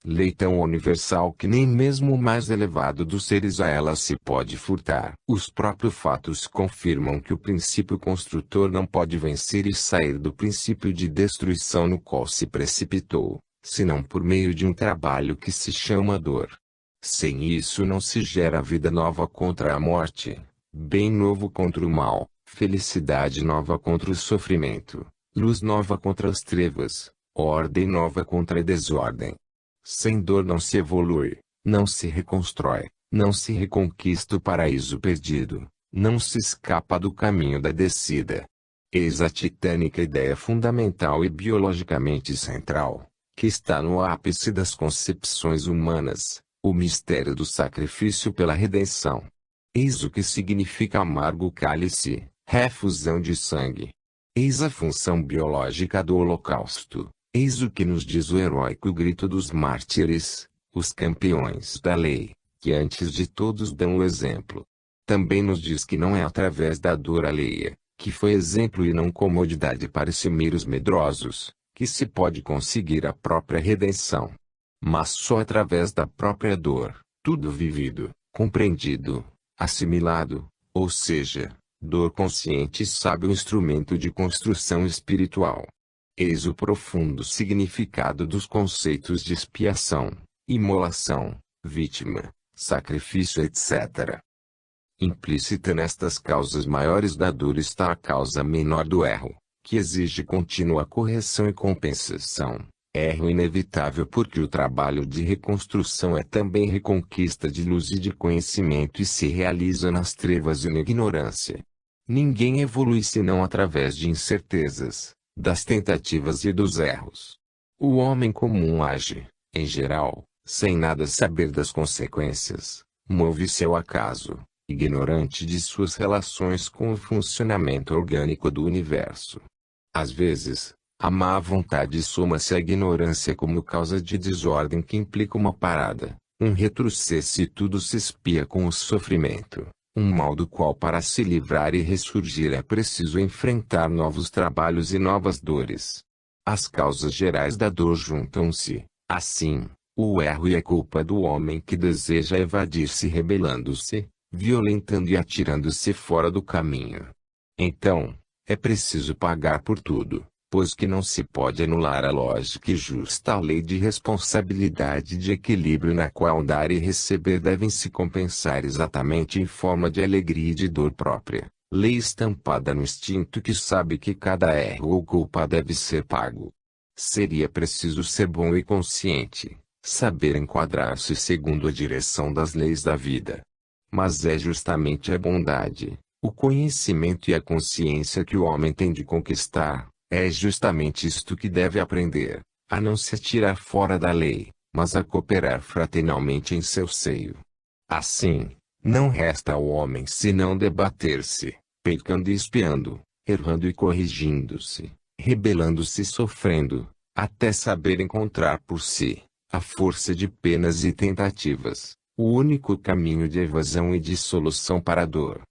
Lei tão universal que nem mesmo o mais elevado dos seres a ela se pode furtar. Os próprios fatos confirmam que o princípio construtor não pode vencer e sair do princípio de destruição no qual se precipitou, senão por meio de um trabalho que se chama dor. Sem isso não se gera vida nova contra a morte, bem novo contra o mal, felicidade nova contra o sofrimento, luz nova contra as trevas, ordem nova contra a desordem. Sem dor não se evolui, não se reconstrói, não se reconquista o paraíso perdido, não se escapa do caminho da descida. Eis a titânica ideia fundamental e biologicamente central, que está no ápice das concepções humanas, o mistério do sacrifício pela redenção. Eis o que significa amargo cálice, refusão de sangue. Eis a função biológica do holocausto. Eis o que nos diz o heróico grito dos mártires, os campeões da lei, que antes de todos dão o exemplo. Também nos diz que não é através da dor alheia, que foi exemplo e não comodidade para os medrosos, que se pode conseguir a própria redenção. Mas só através da própria dor, tudo vivido, compreendido, assimilado, ou seja, dor consciente e sábio instrumento de construção espiritual. Eis o profundo significado dos conceitos de expiação, imolação, vítima, sacrifício etc. Implícita nestas causas maiores da dor está a causa menor do erro, que exige contínua correção e compensação. Erro inevitável porque o trabalho de reconstrução é também reconquista de luz e de conhecimento e se realiza nas trevas e na ignorância. Ninguém evolui senão através de incertezas, das tentativas e dos erros. O homem comum age, em geral, sem nada saber das consequências, move-se ao acaso, ignorante de suas relações com o funcionamento orgânico do universo. Às vezes, A má vontade soma-se à ignorância como causa de desordem que implica uma parada, um retrocesso e tudo se espia com o sofrimento, um mal do qual para se livrar e ressurgir é preciso enfrentar novos trabalhos e novas dores. As causas gerais da dor juntam-se, assim, o erro e a culpa do homem que deseja evadir-se rebelando-se, violentando e atirando-se fora do caminho. Então, é preciso pagar por tudo, pois que não se pode anular a lógica e justa lei de responsabilidade e de equilíbrio na qual dar e receber devem se compensar exatamente em forma de alegria e de dor própria, lei estampada no instinto que sabe que cada erro ou culpa deve ser pago. Seria preciso ser bom e consciente, saber enquadrar-se segundo a direção das leis da vida. Mas é justamente a bondade, o conhecimento e a consciência que o homem tem de conquistar, é justamente isto que deve aprender, a não se atirar fora da lei, mas a cooperar fraternalmente em seu seio. Assim, não resta ao homem senão debater-se, pecando e espiando, errando e corrigindo-se, rebelando-se e sofrendo, até saber encontrar por si, à força de penas e tentativas, o único caminho de evasão e de solução para a dor.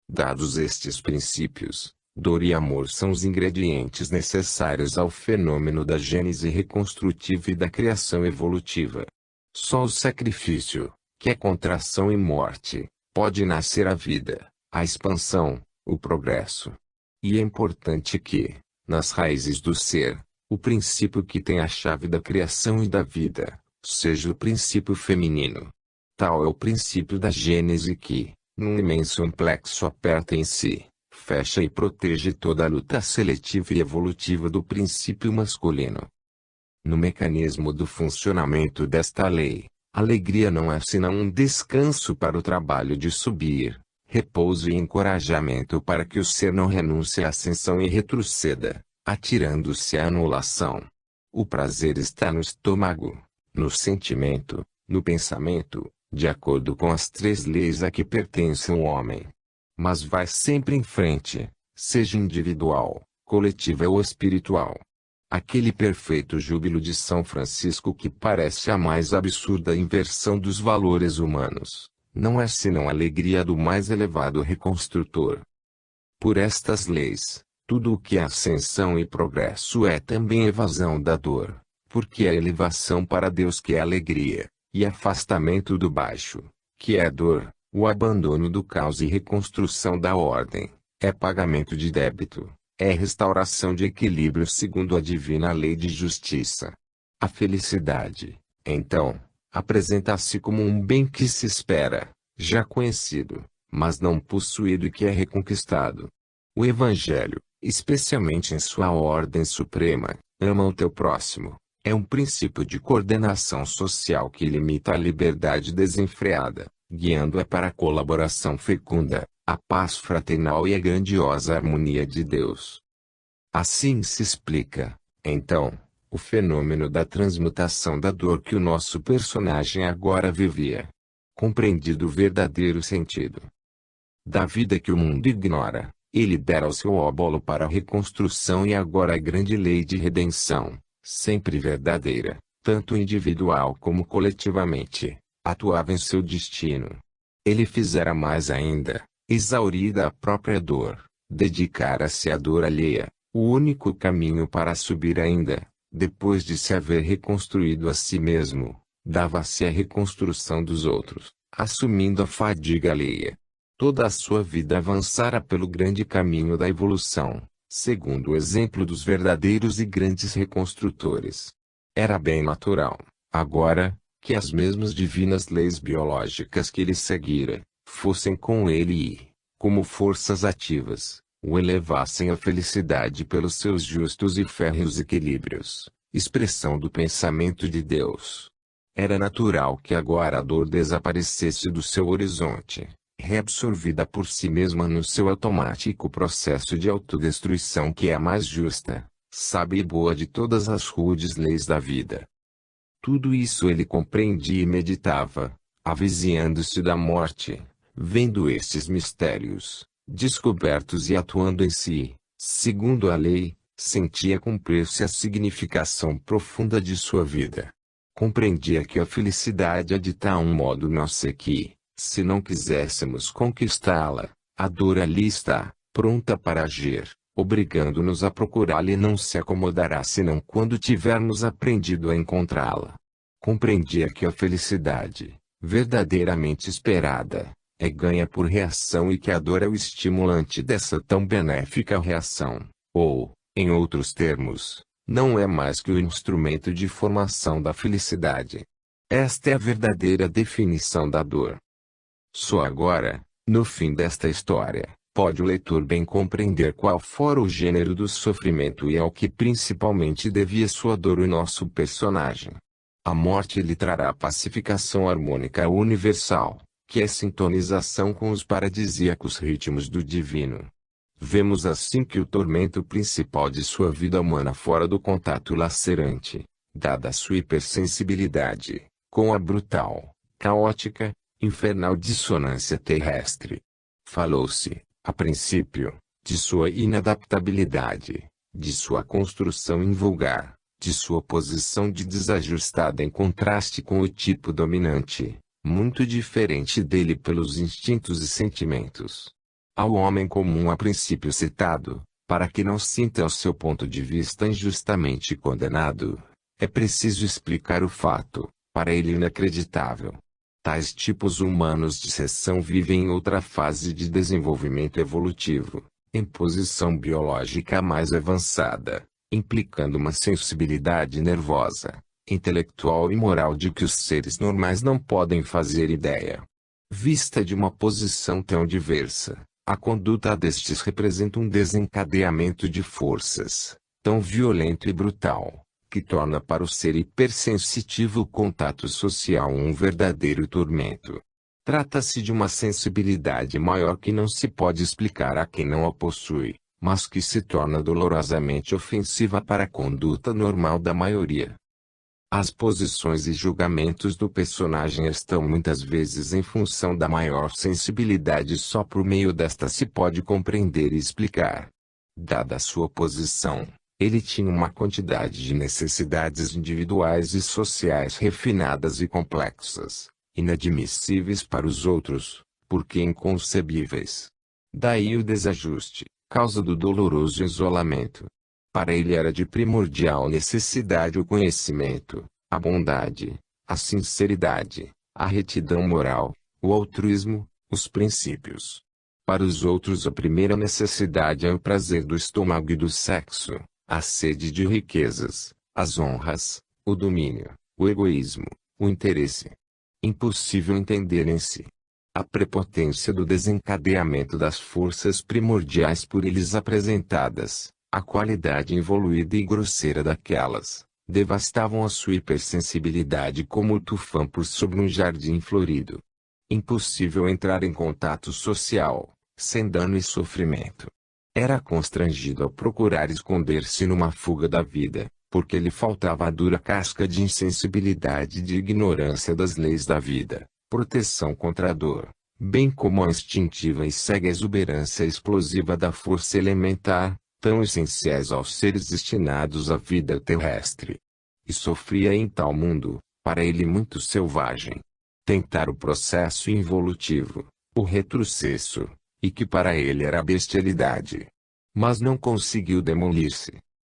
Dados estes princípios, dor e amor são os ingredientes necessários ao fenômeno da gênese reconstrutiva e da criação evolutiva. Só o sacrifício, que é contração e morte, pode nascer a vida, a expansão, o progresso. E é importante que, nas raízes do ser, o princípio que tem a chave da criação e da vida, seja o princípio feminino. Tal é o princípio da gênese que, num imenso amplexo aperta em si, fecha e protege toda a luta seletiva e evolutiva do princípio masculino. No mecanismo do funcionamento desta lei, alegria não é senão um descanso para o trabalho de subir, repouso e encorajamento para que o ser não renuncie à ascensão e retroceda, atirando-se à anulação. O prazer está no estômago, no sentimento, no pensamento, de acordo com as três leis a que pertence o homem. Mas vai sempre em frente, seja individual, coletiva ou espiritual. Aquele perfeito júbilo de São Francisco que parece a mais absurda inversão dos valores humanos, não é senão a alegria do mais elevado reconstrutor. Por estas leis, tudo o que é ascensão e progresso é também evasão da dor, porque é elevação para Deus que é alegria, e afastamento do baixo, que é dor, o abandono do caos e reconstrução da ordem, é pagamento de débito, é restauração de equilíbrio segundo a divina lei de justiça. A felicidade, então, apresenta-se como um bem que se espera, já conhecido, mas não possuído e que é reconquistado. O Evangelho, especialmente em sua ordem suprema, ama o teu próximo, é um princípio de coordenação social que limita a liberdade desenfreada, guiando-a para a colaboração fecunda, a paz fraternal e a grandiosa harmonia de Deus. Assim se explica, então, o fenômeno da transmutação da dor que o nosso personagem agora vivia. Compreendido o verdadeiro sentido da vida que o mundo ignora, ele dera o seu óbolo para a reconstrução e agora a grande lei de redenção, sempre verdadeira, tanto individual como coletivamente, atuava em seu destino. Ele fizera mais ainda, exaurida a própria dor, dedicara-se à dor alheia, o único caminho para subir ainda, depois de se haver reconstruído a si mesmo, dava-se à reconstrução dos outros, assumindo a fadiga alheia. Toda a sua vida avançara pelo grande caminho da evolução, segundo o exemplo dos verdadeiros e grandes reconstrutores. Era bem natural, agora, que as mesmas divinas leis biológicas que ele seguira, fossem com ele e, como forças ativas, o elevassem à felicidade pelos seus justos e férreos equilíbrios, expressão do pensamento de Deus. Era natural que agora a dor desaparecesse do seu horizonte, reabsorvida por si mesma no seu automático processo de autodestruição que é a mais justa, sábia e boa de todas as rudes leis da vida. Tudo isso ele compreendia e meditava, avizinhando-se da morte, vendo estes mistérios, descobertos e atuando em si, segundo a lei, Sentia cumprir-se a significação profunda de sua vida. Compreendia que a felicidade é de tal modo nossa que, se não quiséssemos conquistá-la, a dor ali está, pronta para agir, obrigando-nos a procurá-la e não se acomodará senão quando tivermos aprendido a encontrá-la. Compreendia que a felicidade, verdadeiramente esperada, é ganha por reação e que a dor é o estimulante dessa tão benéfica reação, ou, em outros termos, não é mais que o instrumento de formação da felicidade. Esta é a verdadeira definição da dor. Só agora, no fim desta história, pode o leitor bem compreender qual fora o gênero do sofrimento e ao que principalmente devia sua dor o nosso personagem. A morte lhe trará a pacificação harmônica universal, que é sintonização com os paradisíacos ritmos do divino. Vemos assim que o tormento principal de sua vida humana fora do contato lacerante, dada a sua hipersensibilidade, com a brutal, caótica, infernal dissonância terrestre. Falou-se, a princípio, de sua inadaptabilidade, de sua construção invulgar, de sua posição de desajustada em contraste com o tipo dominante, muito diferente dele pelos instintos e sentimentos. Ao homem comum a princípio citado, para que não sinta o seu ponto de vista injustamente condenado, é preciso explicar o fato, para ele inacreditável. Tais tipos humanos de seção vivem em outra fase de desenvolvimento evolutivo, em posição biológica mais avançada, implicando uma sensibilidade nervosa, intelectual e moral de que os seres normais não podem fazer ideia. Vista de uma posição tão diversa, a conduta destes representa um desencadeamento de forças, tão violento e brutal, que torna para o ser hipersensitivo o contato social um verdadeiro tormento. Trata-se de uma sensibilidade maior que não se pode explicar a quem não a possui, mas que se torna dolorosamente ofensiva para a conduta normal da maioria. As posições e julgamentos do personagem estão muitas vezes em função da maior sensibilidade e só por meio desta se pode compreender e explicar. Dada a sua posição, ele tinha uma quantidade de necessidades individuais e sociais refinadas e complexas, inadmissíveis para os outros, porque inconcebíveis. Daí o desajuste, causa do doloroso isolamento. Para ele era de primordial necessidade o conhecimento, a bondade, a sinceridade, a retidão moral, o altruísmo, os princípios. Para os outros a primeira necessidade é o prazer do estômago e do sexo, a sede de riquezas, as honras, o domínio, o egoísmo, o interesse. Impossível entender em si a prepotência do desencadeamento das forças primordiais por eles apresentadas. A qualidade evoluída e grosseira daquelas, devastavam a sua hipersensibilidade como o tufão por sobre um jardim florido. Impossível entrar em contato social, sem dano e sofrimento. Era constrangido a procurar esconder-se numa fuga da vida, porque lhe faltava a dura casca de insensibilidade e de ignorância das leis da vida, proteção contra a dor, bem como a instintiva e cega exuberância explosiva da força elementar, tão essenciais aos seres destinados à vida terrestre. E sofria em tal mundo, para ele muito selvagem, tentar o processo involutivo, o retrocesso, e que para ele era a bestialidade. Mas não conseguiu demolir-se.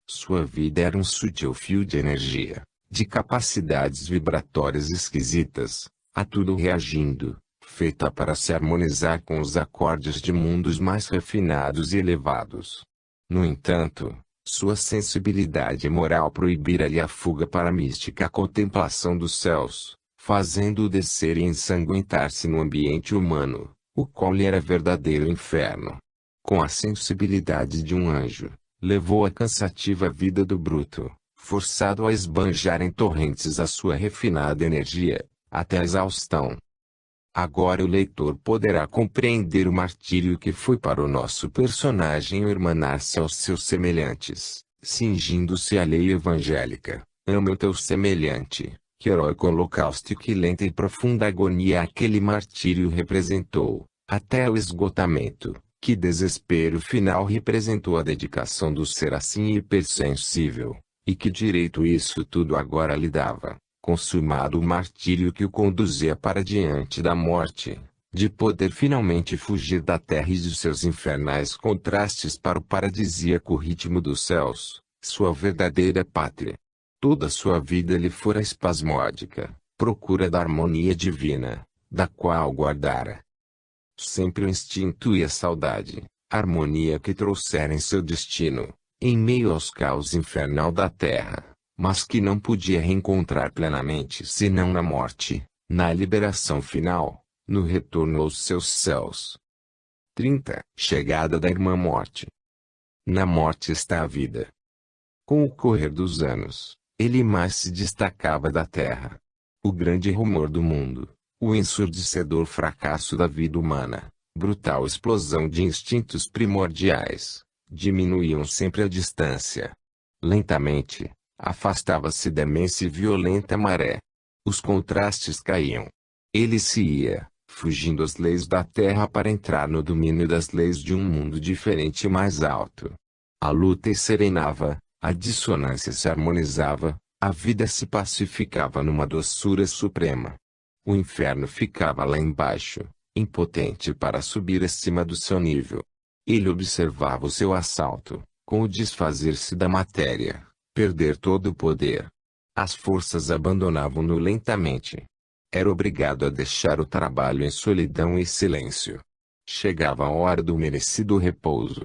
Sua vida era um sutil fio de energia, de capacidades vibratórias esquisitas, a tudo reagindo, feita para se harmonizar com os acordes de mundos mais refinados e elevados. No entanto, sua sensibilidade moral proibira-lhe a fuga para a mística contemplação dos céus, fazendo-o descer e ensanguentar-se no ambiente humano, o qual lhe era verdadeiro inferno. Com a sensibilidade de um anjo, levou a cansativa vida do bruto, forçado a esbanjar em torrentes a sua refinada energia, até a exaustão. Agora o leitor poderá compreender o martírio que foi para o nosso personagem o irmanar-se aos seus semelhantes, cingindo-se à lei evangélica, ama o teu semelhante, que heróico holocausto e que lenta e profunda agonia aquele martírio representou, até o esgotamento, Que desespero final representou a dedicação do ser assim hipersensível, e que direito isso tudo agora lhe dava, consumado o martírio que o conduzia para diante da morte, de poder finalmente fugir da terra e de seus infernais contrastes para o paradisíaco ritmo dos céus, sua verdadeira pátria. Toda sua vida lhe fora espasmódica, procura da harmonia divina, da qual guardara sempre o instinto e a saudade, harmonia que trouxera em seu destino, em meio aos caos infernal da terra, mas que não podia reencontrar plenamente senão na morte, na liberação final, no retorno aos seus céus. 30. Chegada da Irmã Morte. Na morte está a vida. Com o correr dos anos, ele mais se destacava da terra. O grande rumor do mundo, o ensurdecedor fracasso da vida humana, brutal explosão de instintos primordiais, diminuíam sempre a distância. Lentamente, afastava-se da imensa e violenta maré. Os contrastes caíam. Ele se ia, fugindo às leis da terra para entrar no domínio das leis de um mundo diferente e mais alto. A luta serenava, a dissonância se harmonizava, a vida se pacificava numa doçura suprema. O inferno ficava lá embaixo, impotente para subir acima do seu nível. Ele observava o seu assalto, com o desfazer-se da matéria, perder todo o poder. As forças abandonavam-no lentamente. Era obrigado a deixar o trabalho em solidão e silêncio. Chegava a hora do merecido repouso.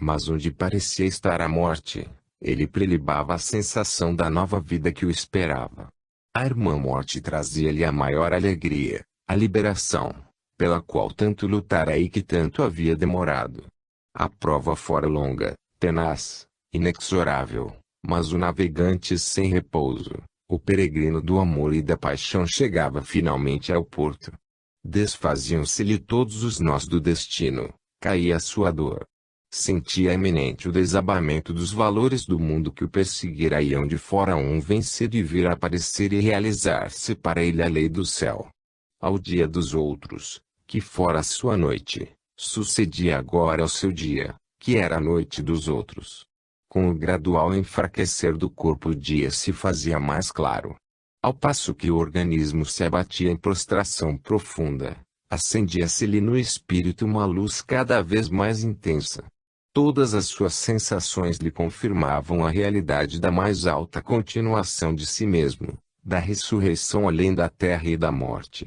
Mas onde parecia estar a morte, ele prelibava a sensação da nova vida que o esperava. A Irmã Morte trazia-lhe a maior alegria, a liberação, pela qual tanto lutara e que tanto havia demorado. A prova fora longa, tenaz, inexorável, mas o navegante sem repouso, o peregrino do amor e da paixão chegava finalmente ao porto. Desfaziam-se-lhe todos os nós do destino, caía a sua dor. Sentia iminente o desabamento dos valores do mundo que o perseguira e onde fora um vencido e vir aparecer e realizar-se para ele a lei do céu. Ao dia dos outros, que fora a sua noite, sucedia agora ao seu dia, que era a noite dos outros. Com o gradual enfraquecer do corpo o dia se fazia mais claro. Ao passo que o organismo se abatia em prostração profunda, acendia-se-lhe no espírito uma luz cada vez mais intensa. Todas as suas sensações lhe confirmavam a realidade da mais alta continuação de si mesmo, da ressurreição além da terra e da morte.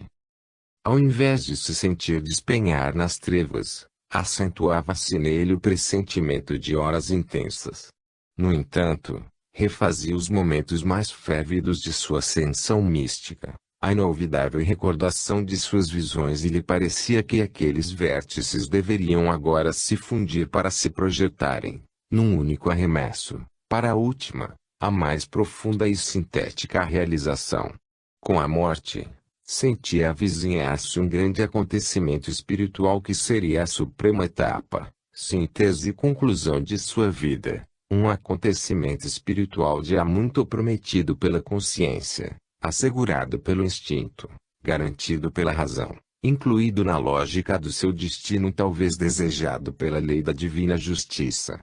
Ao invés de se sentir despenhar nas trevas, acentuava-se nele o pressentimento de horas intensas. No entanto, refazia os momentos mais févidos de sua ascensão mística, a inolvidável recordação de suas visões e lhe parecia que aqueles vértices deveriam agora se fundir para se projetarem, num único arremesso, para a última, a mais profunda e sintética realização. Com a morte, sentia avizinhar-se um grande acontecimento espiritual que seria a suprema etapa, síntese e conclusão de sua vida, um acontecimento espiritual já muito prometido pela consciência, assegurado pelo instinto, garantido pela razão, incluído na lógica do seu destino e talvez desejado pela lei da divina justiça.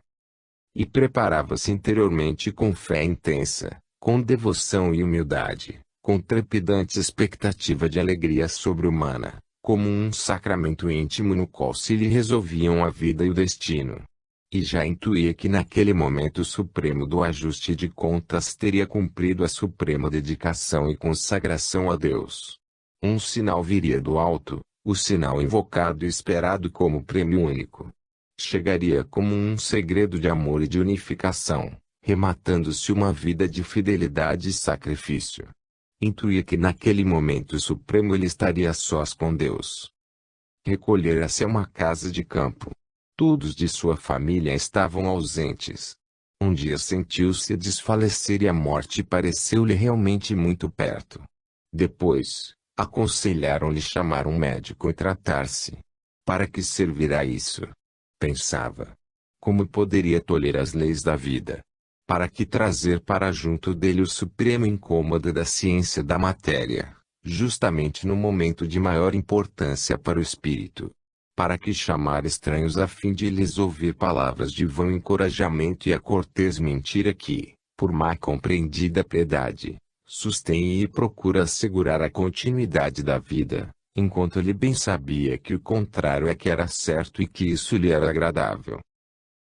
E preparava-se interiormente com fé intensa, com devoção e humildade, com trepidante expectativa de alegria sobre-humana, como um sacramento íntimo no qual se lhe resolviam a vida e o destino. E já intuía que naquele momento supremo do ajuste de contas teria cumprido a suprema dedicação e consagração a Deus. Um sinal viria do alto, o sinal invocado e esperado como prêmio único. Chegaria como um segredo de amor e de unificação, rematando-se uma vida de fidelidade e sacrifício. Intuía que naquele momento supremo ele estaria a sós com Deus. Recolhera-se a uma casa de campo. Todos de sua família estavam ausentes. Um dia sentiu-se desfalecer e a morte pareceu-lhe realmente muito perto. Depois, aconselharam-lhe chamar um médico e tratar-se. Para que servirá isso? Pensava. Como poderia toler as leis da vida? Para que trazer para junto dele o supremo incômodo da ciência da matéria, justamente no momento de maior importância para o espírito? Para que chamar estranhos a fim de lhes ouvir palavras de vão encorajamento e a cortês mentira que, por má compreendida piedade, sustém e procura assegurar a continuidade da vida, enquanto ele bem sabia que o contrário é que era certo e que isso lhe era agradável.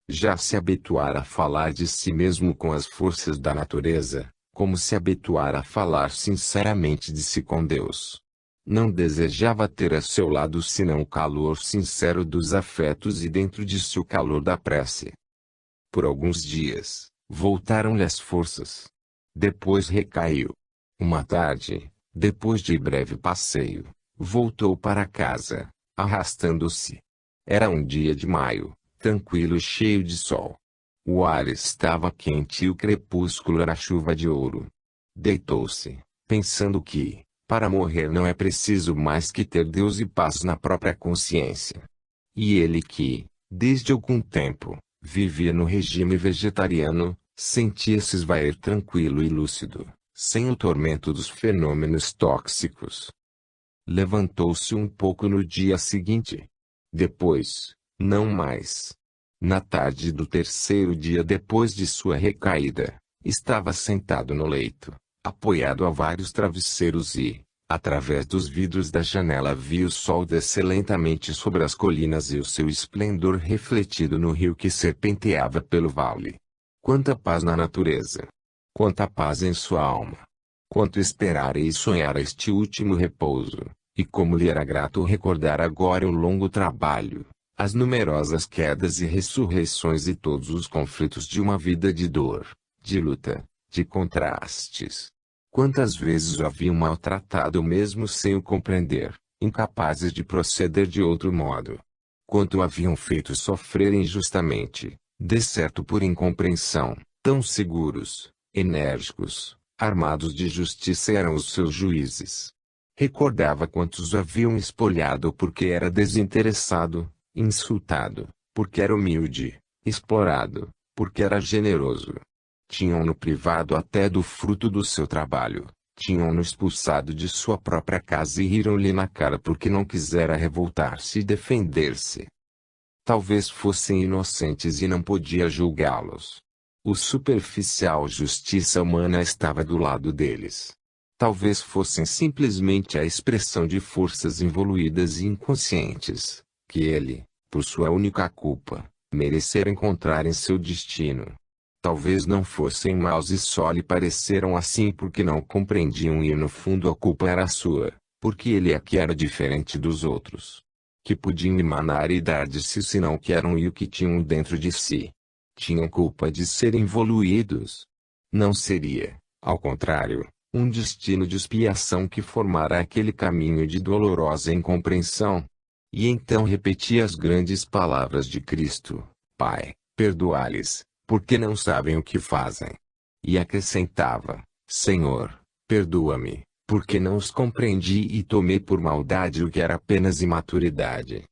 Já se habituara a falar de si mesmo com as forças da natureza, como se habituara a falar sinceramente de si com Deus. Não desejava ter a seu lado senão o calor sincero dos afetos e dentro de si o calor da prece. Por alguns dias, voltaram-lhe as forças. Depois recaiu. Uma tarde, depois de breve passeio, voltou para casa, arrastando-se. Era um dia de maio, tranquilo e cheio de sol. O ar estava quente e o crepúsculo era chuva de ouro. Deitou-se, pensando que, para morrer não é preciso mais que ter Deus e paz na própria consciência. E ele que, desde algum tempo, vivia no regime vegetariano, sentia-se esvair tranquilo e lúcido, sem o tormento dos fenômenos tóxicos. Levantou-se um pouco no dia seguinte. Depois, não mais. Na tarde do terceiro dia depois de sua recaída, estava sentado no leito, apoiado a vários travesseiros e, através dos vidros da janela via o sol descer lentamente sobre as colinas e o seu esplendor refletido no rio que serpenteava pelo vale. Quanta paz na natureza! Quanta paz em sua alma! Quanto esperara e sonhara este último repouso, e como lhe era grato recordar agora o longo trabalho, as numerosas quedas e ressurreições e todos os conflitos de uma vida de dor, de luta, de contrastes. Quantas vezes o haviam maltratado mesmo sem o compreender, incapazes de proceder de outro modo. Quanto o haviam feito sofrer injustamente, decerto por incompreensão, tão seguros, enérgicos, armados de justiça eram os seus juízes. Recordava quantos o haviam espolhado porque era desinteressado, insultado, porque era humilde, explorado, porque era generoso. Tinham-no privado até do fruto do seu trabalho, tinham-no expulsado de sua própria casa e riram-lhe na cara porque não quisera revoltar-se e defender-se. Talvez fossem inocentes e não podia julgá-los. O superficial justiça humana estava do lado deles. Talvez fossem simplesmente a expressão de forças involuídas e inconscientes, que ele, por sua única culpa, merecera encontrar em seu destino. Talvez não fossem maus e só lhe pareceram assim porque não compreendiam e no fundo a culpa era sua, porque ele é que era diferente dos outros. Que podiam emanar e dar de si senão o que eram e o que tinham dentro de si. Tinham culpa de serem evoluídos. Não seria, ao contrário, um destino de expiação que formara aquele caminho de dolorosa incompreensão. E então repetia as grandes palavras de Cristo: Pai, perdoa-lhes, porque não sabem o que fazem. E acrescentava: Senhor, perdoa-me, porque não os compreendi e tomei por maldade o que era apenas imaturidade.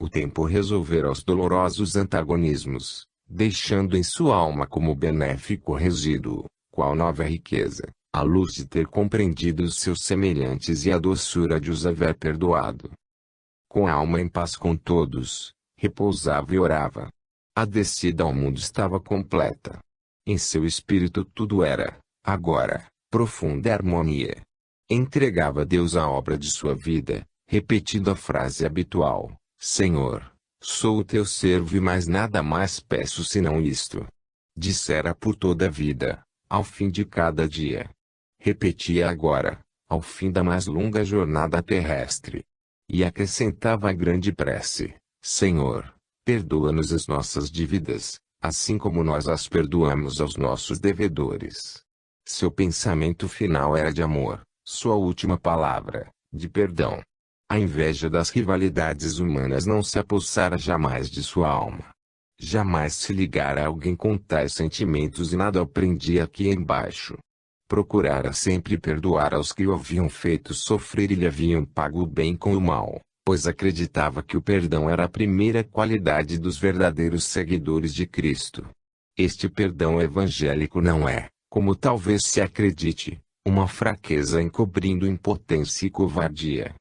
O tempo resolvera os dolorosos antagonismos, deixando em sua alma como benéfico resíduo, qual nova riqueza, a luz de ter compreendido os seus semelhantes e a doçura de os haver perdoado. Com a alma em paz com todos, repousava e orava. A descida ao mundo estava completa. Em seu espírito tudo era, agora, profunda harmonia. Entregava a Deus a obra de sua vida, repetindo a frase habitual: Senhor, sou o teu servo e mais nada mais peço senão isto. Dissera por toda a vida, ao fim de cada dia. Repetia agora, ao fim da mais longa jornada terrestre. E acrescentava a grande prece: Senhor, perdoa-nos as nossas dívidas, assim como nós as perdoamos aos nossos devedores. Seu pensamento final era de amor, sua última palavra, de perdão. A inveja das rivalidades humanas não se apossara jamais de sua alma. Jamais se ligara a alguém com tais sentimentos e nada aprendia aqui embaixo. Procurara sempre perdoar aos que o haviam feito sofrer e lhe haviam pago o bem com o mal, pois acreditava que o perdão era a primeira qualidade dos verdadeiros seguidores de Cristo. Este perdão evangélico não é, como talvez se acredite, uma fraqueza encobrindo impotência e covardia.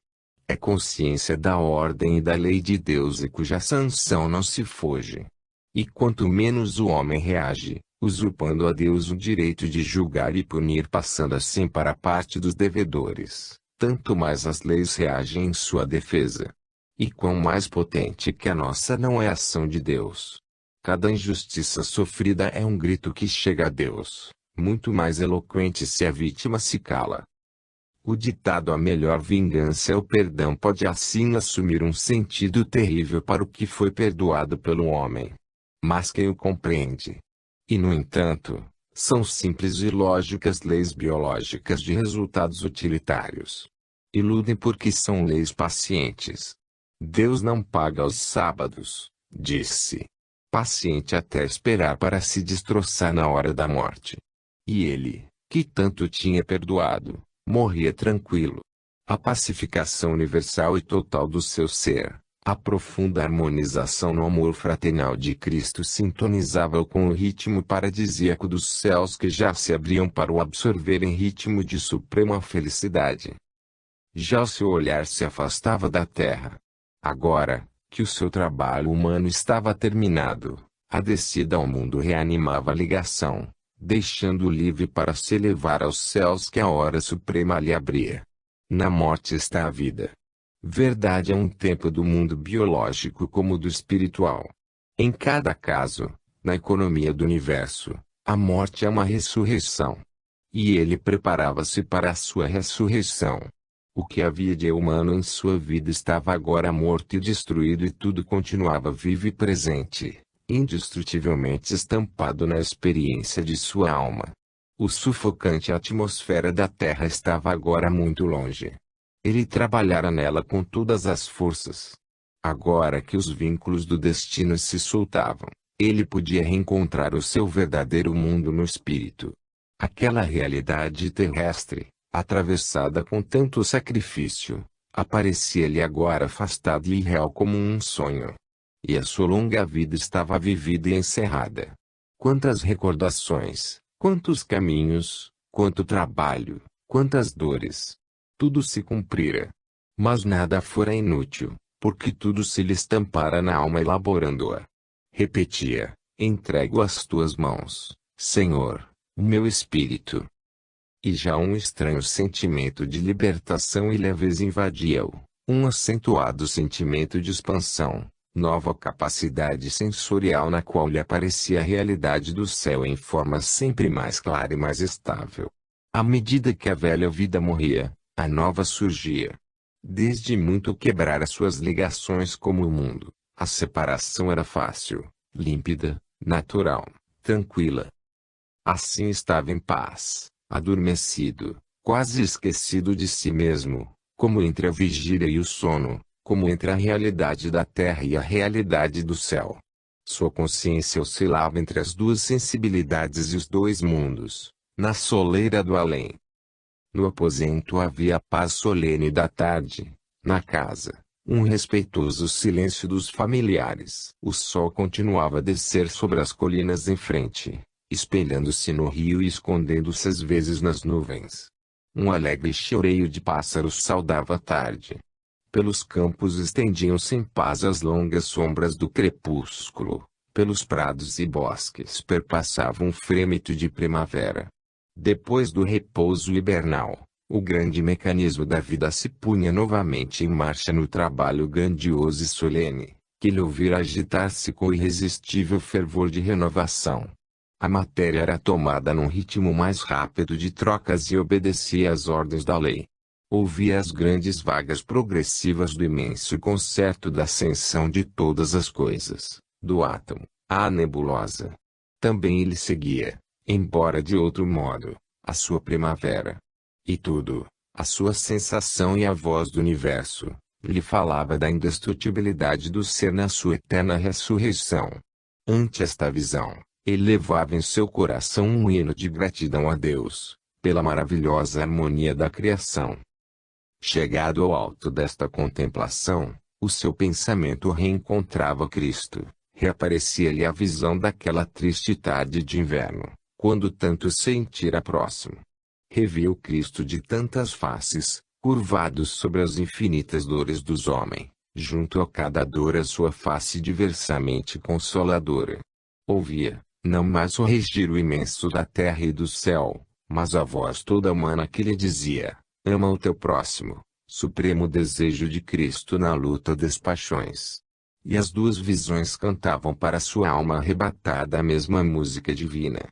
É consciência da ordem e da lei de Deus e cuja sanção não se foge. E quanto menos o homem reage, usurpando a Deus o direito de julgar e punir, passando assim para a parte dos devedores, tanto mais as leis reagem em sua defesa. E quão mais potente que a nossa não é a ação de Deus. Cada injustiça sofrida é um grito que chega a Deus, muito mais eloquente se a vítima se cala. O ditado "a melhor vingança é o perdão" pode assim assumir um sentido terrível para o que foi perdoado pelo homem. Mas quem o compreende? E no entanto, são simples e lógicas leis biológicas de resultados utilitários. Iludem porque são leis pacientes. Deus não paga aos sábados, disse. Paciente até esperar para se destroçar na hora da morte. E ele, que tanto tinha perdoado, morria tranquilo. A pacificação universal e total do seu ser, a profunda harmonização no amor fraternal de Cristo sintonizava-o com o ritmo paradisíaco dos céus que já se abriam para o absorver em ritmo de suprema felicidade. Já o seu olhar se afastava da terra. Agora, que o seu trabalho humano estava terminado, a descida ao mundo reanimava a ligação, deixando-o livre para se elevar aos céus que a hora suprema lhe abria. Na morte está a vida. Verdade é um tempo do mundo biológico como do espiritual. Em cada caso, na economia do universo, a morte é uma ressurreição. E ele preparava-se para a sua ressurreição. O que havia de humano em sua vida estava agora morto e destruído e tudo continuava vivo e presente, indiscutivelmente estampado na experiência de sua alma. O sufocante atmosfera da Terra estava agora muito longe. Ele trabalhara nela com todas as forças. Agora que os vínculos do destino se soltavam, ele podia reencontrar o seu verdadeiro mundo no espírito. Aquela realidade terrestre, atravessada com tanto sacrifício, aparecia-lhe agora afastada e irreal como um sonho. E a sua longa vida estava vivida e encerrada. Quantas recordações, quantos caminhos, quanto trabalho, quantas dores! Tudo se cumprira. Mas nada fora inútil, porque tudo se lhe estampara na alma elaborando-a. Repetia: entrego às tuas mãos, Senhor, o meu espírito. E já um estranho sentimento de libertação e leveza invadia-o, um acentuado sentimento de expansão, nova capacidade sensorial na qual lhe aparecia a realidade do céu em forma sempre mais clara e mais estável. À medida que a velha vida morria, a nova surgia. Desde muito quebrara suas ligações com o mundo, a separação era fácil, límpida, natural, tranquila. Assim estava em paz, adormecido, quase esquecido de si mesmo, como entre a vigília e o sono, como entre a realidade da terra e a realidade do céu. Sua consciência oscilava entre as duas sensibilidades e os dois mundos, na soleira do além. No aposento havia a paz solene da tarde, na casa, um respeitoso silêncio dos familiares. O sol continuava a descer sobre as colinas em frente, espelhando-se no rio e escondendo-se às vezes nas nuvens. Um alegre choreio de pássaros saudava a tarde. Pelos campos estendiam-se em paz as longas sombras do crepúsculo, pelos prados e bosques perpassava um frêmito de primavera. Depois do repouso hibernal, o grande mecanismo da vida se punha novamente em marcha no trabalho grandioso e solene, que lhe ouvira agitar-se com irresistível fervor de renovação. A matéria era tomada num ritmo mais rápido de trocas e obedecia às ordens da lei. Ouvia as grandes vagas progressivas do imenso concerto da ascensão de todas as coisas, do átomo à nebulosa. Também ele seguia, embora de outro modo, a sua primavera. E tudo, a sua sensação e a voz do universo, lhe falava da indestrutibilidade do ser na sua eterna ressurreição. Ante esta visão, ele levava em seu coração um hino de gratidão a Deus, pela maravilhosa harmonia da criação. Chegado ao alto desta contemplação, o seu pensamento reencontrava Cristo, reaparecia-lhe a visão daquela triste tarde de inverno, quando tanto sentira próximo. Revia o Cristo de tantas faces, Curvados sobre as infinitas dores dos homens, junto a cada dor a sua face diversamente consoladora. Ouvia, não mais o regir imenso da terra e do céu, mas a voz toda humana que lhe dizia: ama o teu próximo, supremo desejo de Cristo na luta das paixões. E as duas visões cantavam para sua alma arrebatada a mesma música divina.